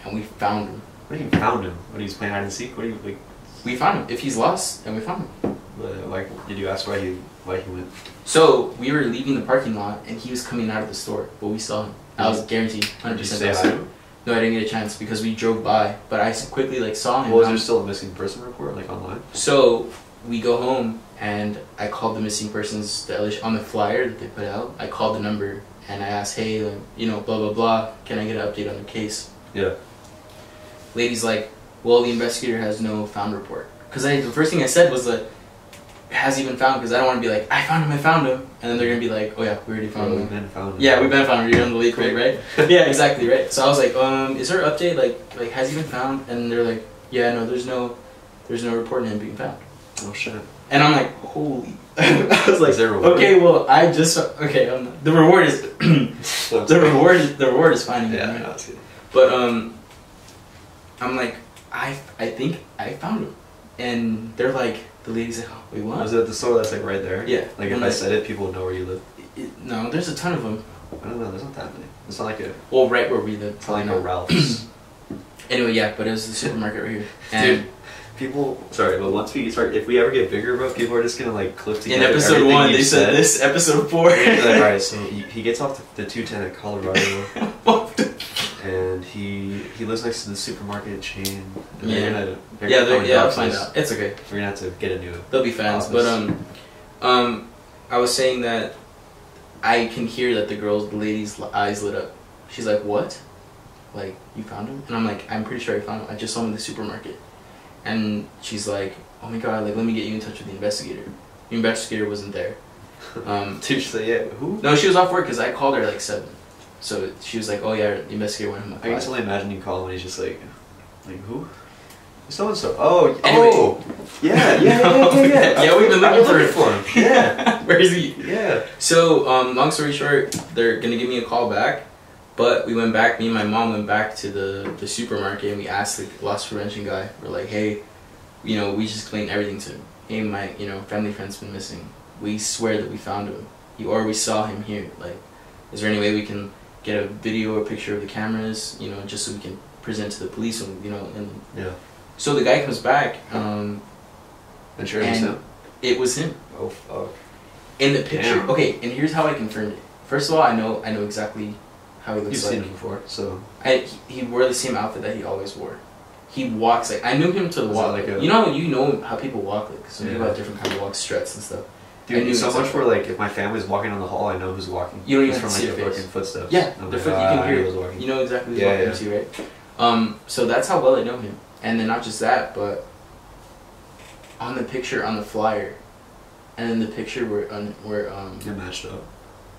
And we found him. What do you found him? What, he's playing hide and seek? What do you like? We found him. If he's lost, then we found him. Like, did you ask why he went? So we were leaving the parking lot, and he was coming out of the store, but we saw him. I was guaranteed, 100%. Did you say hi to him? No, I didn't get a chance because we drove by, but I quickly saw him. Well, was there still a missing person report online? So we go home, and I called the missing persons on the flyer that they put out. I called the number and I asked, hey, blah blah blah. Can I get an update on the case? Yeah. Lady's like, well, the investigator has no found report. Because the first thing I said was that, has he been found? Because I don't want to be like, I found him, and then they're gonna be like, oh yeah, we already found him. We've been found him. Yeah, we've been found him. You're on the leak, right? Yeah, exactly, right. So I was like, is there an update? Like, has he been found? And they're like, yeah, no, there's no report on him being found. Oh shit. And I'm like, holy. I was like, is there a reward? Okay, well, the reward is the reward is finding him. Yeah, right? no, that's good. But I'm like, I think I found him, and they're like. The lady's like, oh, wait, what? Was it at the store that's like right there? Yeah. Like if I said it, people would know where you live? No, there's a ton of them. I don't know, there's not that many. It's not like a... Well, right where we live. It's not like a Ralph's. Anyway, yeah, but it was the supermarket right here. And dude, people... Sorry, but once we start... If we ever get bigger, bro, people are just gonna like clip together in episode 1, they said this. Episode 4. Like, alright, so he gets off the 210 at Colorado. And he lives next to the supermarket chain. And I'll find out. It's okay. We're gonna have to get a new. They'll be fans, office. but I was saying that I can hear that the lady's eyes lit up. She's like, what? Like, you found him? And I'm like, I'm pretty sure I found him. I just saw him in the supermarket. And she's like, oh my god, like, let me get you in touch with the investigator. The investigator wasn't there. Did you say, yeah, who? No, she was off work because I called her at like 7. So she was like, oh yeah, the investigator went home at 5. I can just only imagine you call him and he's just like who? So-and-so. Oh, anyway. oh, yeah. Yeah, we've been looking for him. Yeah. Where is he? Yeah. So, long story short, they're gonna give me a call back, but me and my mom went back to the supermarket and we asked the loss prevention guy. We're like, hey, we just explained everything to him. Hey, my, family friend's been missing. We swear that we found him. Or we saw him here. Like, is there any way we can get a video or picture of the cameras, just so we can present to the police and, and yeah. So the guy comes back, and sure it was him? It was him. Oh fuck. In the picture. Damn. Okay, and here's how I confirmed it. First of all, I know exactly how he looks. You've like. seen him before, so he wore the same outfit that he always wore. He walks like I knew him to the walk. Like you know how people walk, like some people have different kind of walk, struts and stuff. Dude, so much for like if my family's walking down the hall, I know who's walking. You don't even from see like their the face. fucking footsteps. Yeah, their foot. You can hear it. Walking. You know exactly who's walking to, right? So that's how well I know him. And then not just that, but on the picture on the flyer, and then the picture we're you matched up.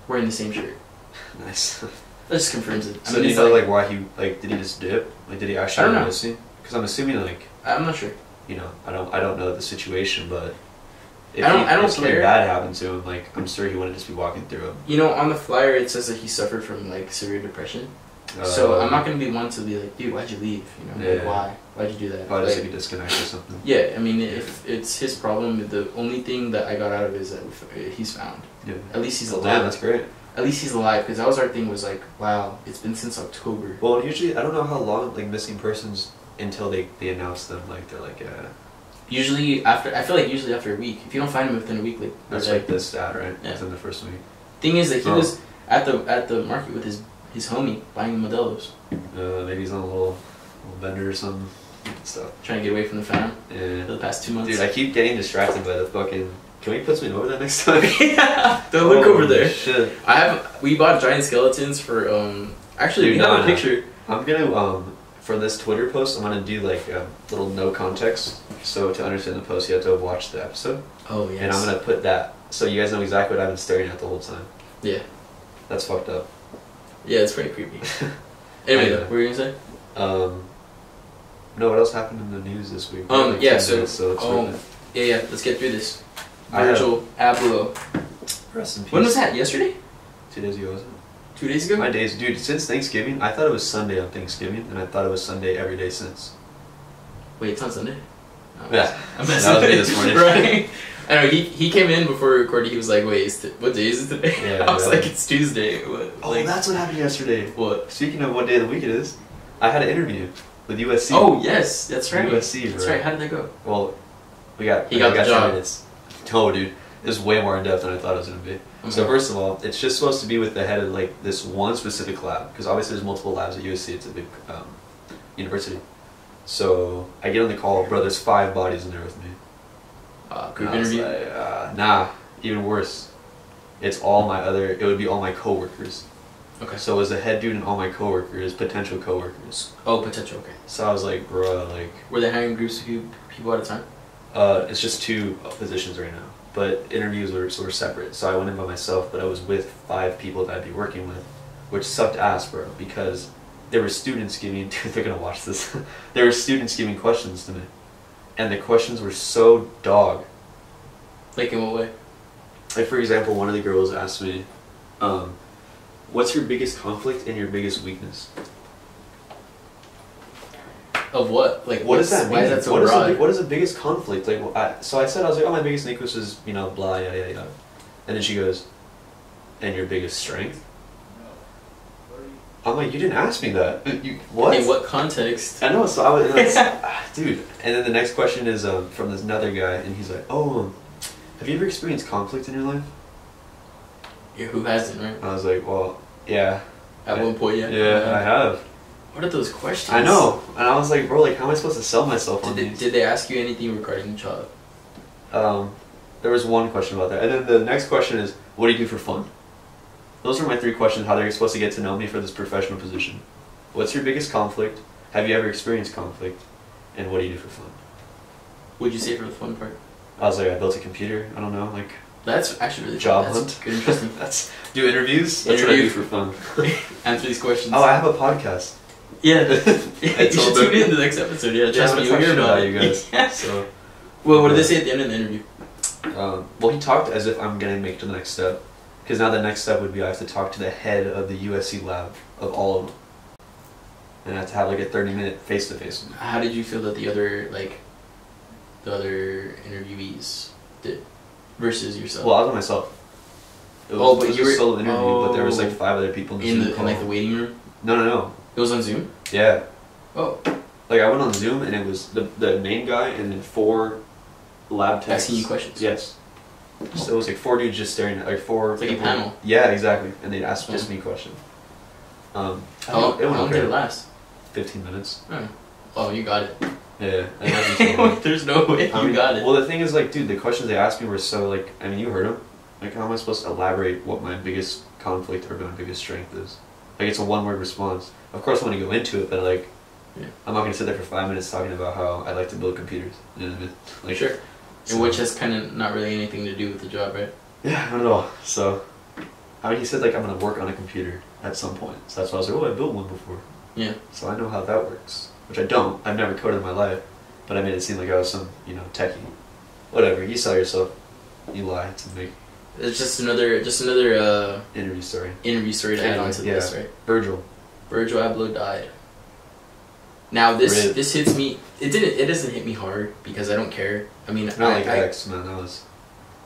We're in the same shirt. Nice. That just confirms it. So do you know like why he did he just dip? Like did he actually notice you? Because I'm assuming like I'm not sure. I don't know the situation, but if I don't something care. bad happened to him, like I'm sure he wouldn't just be walking through him. On the flyer it says that he suffered from like severe depression. So I'm not gonna be one to be like, dude, why'd you leave? Like, why'd you do that? Probably just like a disconnect or something. Yeah, I mean, if it's his problem, the only thing that I got out of it is that he's found. Yeah. At least he's alive. Damn, that's great. At least he's alive, because that was our thing. Was like, wow, it's been since October. Well, usually I don't know how long like missing persons until they announce them. Like they're like Usually after a week. If you don't find him within a week, like that's like the stat, right? Yeah. Within the first week. Thing is that he was at the market with his homie buying Modelos. Maybe he's on a little vendor or some stuff. Trying to get away from the fam. Yeah. For the past 2 months. Dude, I keep getting distracted by the fucking. Can we put something over that next time? Yeah. Don't look over there. Shit. We bought giant skeletons for Actually, we have a picture. I'm gonna for this Twitter post, I'm gonna do like a little no context. So to understand the post, you have to watch the episode. Oh yes. And I'm gonna put that so you guys know exactly what I've been staring at the whole time. Yeah. That's fucked up. Yeah, it's pretty creepy. Anyway, what were you gonna say? No, what else happened in the news this week? Yeah, let's let's get through this. Virgil Abloh. Rest in peace. When was that? Yesterday? 2 days ago, wasn't it? 2 days ago? My days, dude. Since Thanksgiving, I thought it was Sunday on Thanksgiving, and I thought it was Sunday every day since. Wait, it's on Sunday? Oh, yeah, that was me this morning. Right? I know, he came in before we recorded, he was like, wait, what day is it today? Yeah, I was like, it's Tuesday. That's what happened yesterday. What? Speaking of what day of the week it is, I had an interview with USC. Oh, yes, that's right. USC, That's right, how did that go? Well, he got the job. Minutes. No, dude, it was way more in depth than I thought it was going to be. Okay. So first of all, it's just supposed to be with the head of like this one specific lab, because obviously there's multiple labs at USC, it's a big university. So I get on the call, bro, there's 5 bodies in there with me. Group interview? Like, nah, even worse. It would be all my coworkers. Okay. So it was the head dude and all my coworkers, potential coworkers. Oh, potential, okay. So I was like, bro, like... Were they hiring groups of people at a time? It's just 2 positions right now. But interviews were separate. So I went in by myself, but I was with 5 people that I'd be working with. Which sucked ass, bro, because there were students giving... Dude, they're gonna watch this. There were students giving questions to me. And the questions were so dog. Like in what way? Like for example, one of the girls asked me, what's your biggest conflict and your biggest weakness? Of what? Like what does that mean? Why is that so broad? What is the biggest conflict? Like, so I said, I was like, oh, my biggest weakness is, blah, yada, yada, yada. And then she goes, and your biggest strength? I'm like, you didn't ask me that. What? In what context? I know, so I was, dude. And then the next question is from this another guy, and he's like, oh, have you ever experienced conflict in your life? Yeah, who hasn't, right? I was like, well, yeah. At one point, yeah. Yeah, I have. What are those questions? I know. And I was like, bro, like, how am I supposed to sell myself on these? Did they ask you anything regarding the child? There was one question about that. And then the next question is, what do you do for fun? Those are my 3 questions, how they're supposed to get to know me for this professional position. What's your biggest conflict? Have you ever experienced conflict? And what do you do for fun? What'd you say for the fun part? I was like, I built a computer. I don't know, like... That's actually really job fun. hunt. That's good, interesting. Do interviews? That's what I do for fun. Answer these questions. Oh, I have a podcast. Yeah. You should tune in to the next episode. Yeah, trust me, you'll hear about it. You guys. Yeah. So, well, what did they say at the end of the interview? Well, he talked as if I'm going to make it to the next step. Because now the next step would be I have to talk to the head of the USC lab of all of them. And I have to have like a 30-minute face-to-face. How did you feel that the other interviewees did versus yourself? Well, I was by myself. It was a solo interview, but there was like 5 other people in the Zoom call. In like the waiting room? No. It was on Zoom? Yeah. Oh. Like I went on Zoom and it was the main guy and then 4 lab techs. Asking you questions? Yes. So it was like 4 dudes just staring at, like 4... It's like a panel. Yeah, exactly. And they'd ask just me questions. How long did it last? 15 minutes. Oh, you got it. Yeah. I There's no way you got it. Well, the thing is, like, dude, the questions they asked me were so, like, I mean, you heard them. Like, how am I supposed to elaborate what my biggest conflict or my biggest strength is? Like, it's a one-word response. Of course, I want to go into it, but, like, yeah. I'm not going to sit there for 5 minutes talking about how I like to build computers. You know what I mean? Like, sure. So, which has kind of not really anything to do with the job, right? Yeah, not at all. So, I mean, he said, like, I'm going to work on a computer at some point. So that's why I was like, oh, I built one before. Yeah. So I know how that works. Which I don't. I've never coded in my life. But I made it seem like I was some, techie. Whatever. You sell yourself. You lie to me. It's just another interview story. To add on to this, right? Virgil Abloh died. Now this hits me. It doesn't hit me hard because I don't care. I mean, not like X, man. That was.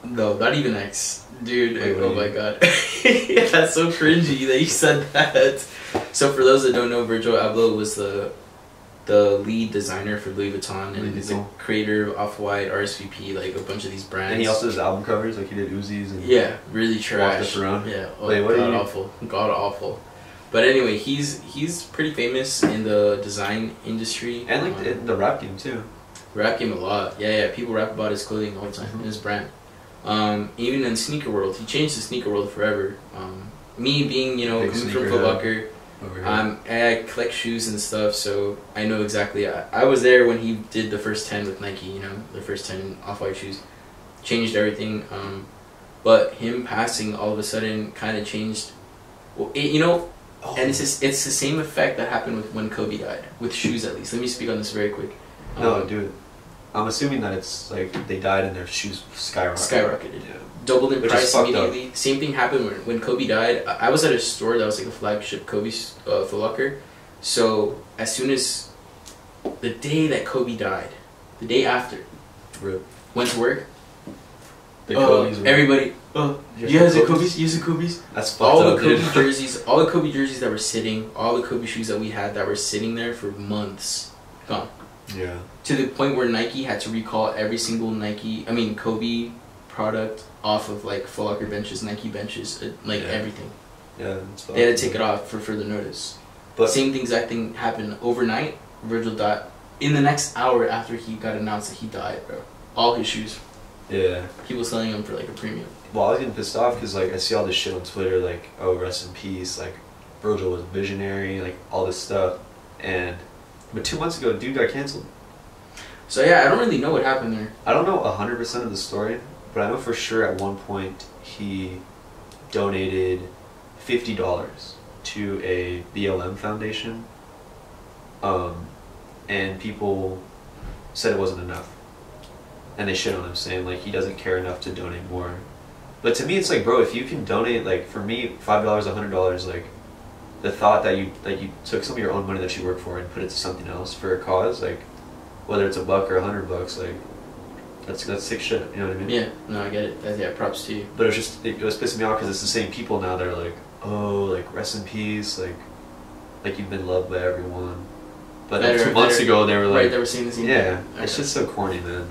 No, not even X, dude. Wait, oh my god, that's so cringy that you said that. So for those that don't know, Virgil Abloh was the lead designer for Louis Vuitton, and he's the creator of Off-White, RSVP, like a bunch of these brands. And he also does album covers, like he did Uzis and really trash. Yeah. Wait, god awful. But anyway, he's pretty famous in the design industry and like in the rap game too. Rap game a lot, yeah. People rap about his clothing all the time, and his brand. Even in the sneaker world, he changed the sneaker world forever. Me being coming from Foot Locker. I collect shoes and stuff, so I know exactly. I was there when he did the first 10 with Nike, the first 10 Off-White shoes. Changed everything. But him passing all of a sudden kind of changed. Well, and it's the same effect that happened when Kobe died, with shoes at least. Let me speak on this very quick. No, dude. I'm assuming that it's like they died and their shoes skyrocketed. Yeah. Doubled in price immediately. Same thing happened when Kobe died. I was at a store that was like a flagship Kobe Foot Locker. So as soon as the day that Kobe died, the day after, went to work. Everybody. You guys are Kobe's. You Kobe's. That's fucked all up, the Kobe jerseys. All the Kobe jerseys that were sitting. All the Kobe shoes that we had that were sitting there for months. Gone. Yeah. To the point where Nike had to recall every single Kobe product off of like Foot Locker benches, Nike benches, everything. Yeah. They had to take it off for further notice. But same exact thing happened overnight. Virgil died in the next hour after he got announced that he died, bro. All his shoes. Yeah. People selling them for like a premium. Well, I was getting pissed off because like I see all this shit on Twitter, like, oh, rest in peace, like Virgil was a visionary, like all this stuff, but 2 months ago, dude got canceled. So yeah, I don't really know what happened there. I don't know 100% of the story, but I know for sure at one point he donated $50 to a BLM foundation, and people said it wasn't enough, and they shit on him saying like he doesn't care enough to donate more. But to me, it's like, bro, if you can donate, like for me, $5, $100, like the thought that you took some of your own money that you work for and put it to something else for a cause, like whether it's $1 or $100, like that's sick shit. You know what I mean? Yeah, no, I get it. Yeah, props to you. But it was pissing me off because it's the same people now that are like, oh, like rest in peace, like you've been loved by everyone. But 2 months ago they were like, right, they were saying the same thing. Yeah, it's just so corny, man.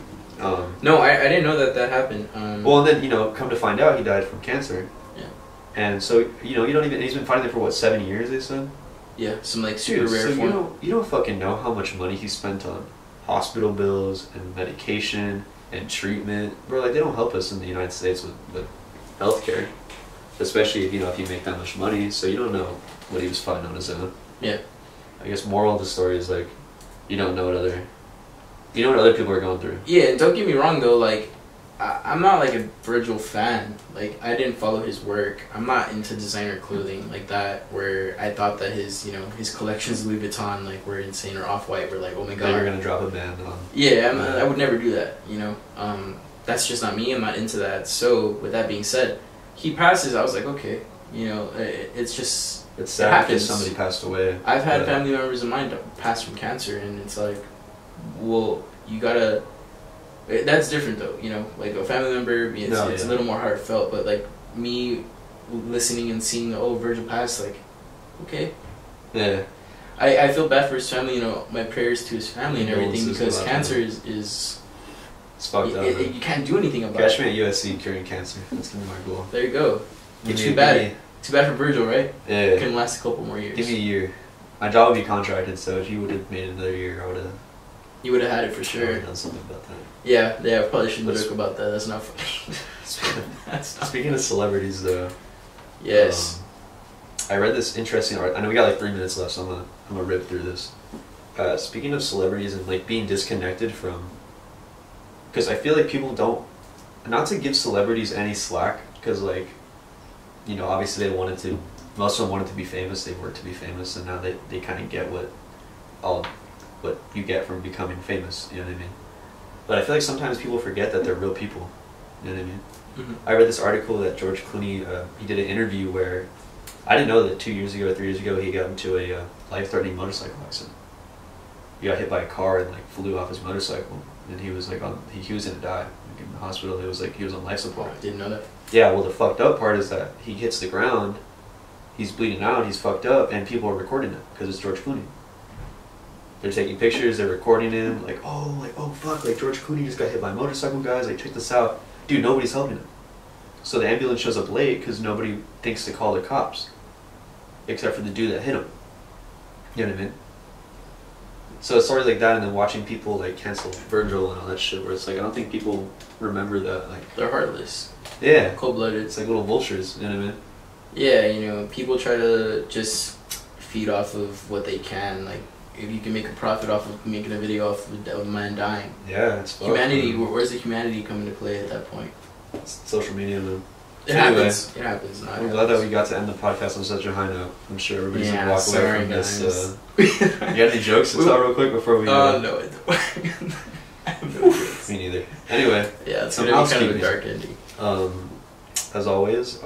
No, I didn't know that happened. Well, and then come to find out he died from cancer. Yeah. And so you don't even, he's been fighting it for what, 7 years, they said. Yeah, some like super rare form. You don't fucking know how much money he spent on hospital bills and medication and treatment. Bro, like, they don't help us in the United States with healthcare, especially if, you know, if you make that much money. So you don't know what he was fighting on his own. Yeah. I guess moral of the story is, like, you don't know what other people are going through. Yeah, don't get me wrong though, like, I'm not like a Virgil fan. Like, I didn't follow his work. I'm not into designer clothing like that, where I thought that his, you know, his collections Louis Vuitton, like, were insane, or Off-White were like, oh my god. You're gonna drop a band on. Yeah, I would never do that, you know. That's just not me. I'm not into that. So, with that being said, he passes. I was like, okay, you know, it's just... It's sad because somebody passed away. I've had family members of mine pass from cancer, and it's like, well, you gotta... That's different though, you know, like a family member, it's a little more heartfelt, but like me listening and seeing, oh, Virgil passed, like, okay. Yeah. I feel bad for his family, you know, my prayers to his family and everything, because cancer is it's fucked up. You can't do anything about Catch it. me at USC curing cancer. That's gonna be my goal. There you go. Too bad for Virgil, right? Yeah. Couldn't last a couple more years. Give me a year. My job would be contracted, so if you would have made it another year, I would have... You would have had it for sure. I would have done something about that. Yeah, I probably shouldn't joke about that. That's not funny. Speaking of celebrities, though. Yes. I read this interesting article. I know we got like 3 minutes left, so I'm gonna rip through this. Speaking of celebrities and like being disconnected from... Because I feel like people don't... Not to give celebrities any slack, because like, you know, obviously most of them wanted to be famous, they worked to be famous, and now they kind of get what you get from becoming famous, you know what I mean? But I feel like sometimes people forget that they're real people, you know what I mean? Mm-hmm. I read this article that George Clooney, he did an interview where, I didn't know that 2 years ago or 3 years ago he got into a life-threatening motorcycle accident. He got hit by a car and like flew off his motorcycle, and he was like he was gonna die, like, in the hospital. It was like he was on life support. I didn't know that. Yeah, well, the fucked up part is that he hits the ground, he's bleeding out, he's fucked up, and people are recording it because it's George Clooney. They're taking pictures, they're recording him, like, oh fuck, like George Clooney just got hit by a motorcycle, guys, like check this out. Dude, nobody's helping him. So the ambulance shows up late because nobody thinks to call the cops, except for the dude that hit him. You know what I mean? So stories like that, and then watching people like cancel Virgil and all that shit, where it's like, I don't think people remember that, like... They're heartless. Yeah. Cold-blooded. It's like little vultures, you know what I mean? Yeah, you know, people try to just feed off of what they can, like, if you can make a profit off of making a video off of a man dying. Yeah, it's fucked. Humanity, where's the humanity come into play at that point? It's social media, man. It happens. It happens. No, I'm glad that we got to end the podcast on such a high note. I'm sure everybody's gonna walk away from this. You got any jokes to tell real quick before we... No, I don't. I have no jokes. Me neither. Anyway. Yeah, it's gonna be kind of a dark ending. As always,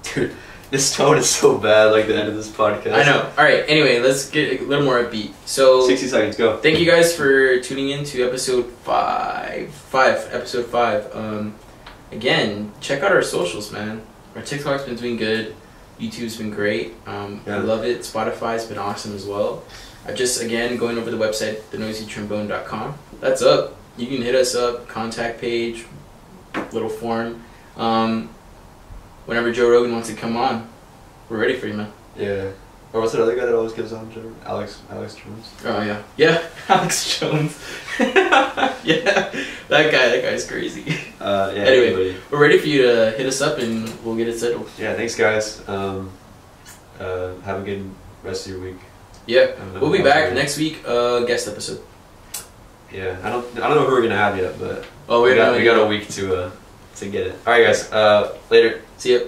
dude, this tone is so bad, like the end of this podcast. I know. Alright, anyway, let's get a little more upbeat. So 60 seconds, go. Thank you guys for tuning in to episode 5. Again, check out our socials, man. Our TikTok's been doing good. YouTube's been great. I love it. Spotify's been awesome as well. Again, going over the website, thenoisytrombone.com. That's up. You can hit us up, contact page, little form. Whenever Joe Rogan wants to come on, we're ready for you, man. Yeah. Or what's that other guy that always gives on, Joe? Alex Jones? Oh, yeah. Yeah, Alex Jones. Yeah, that guy's crazy. Yeah. Anyway, everybody. we're ready for you to hit us up and we'll get it settled. Yeah, thanks guys. Have a good rest of your week. Yeah, we'll be back next week. Guest episode. Yeah, I don't know who we're gonna have yet, but we got a week to get it. All right, guys. Later. See ya.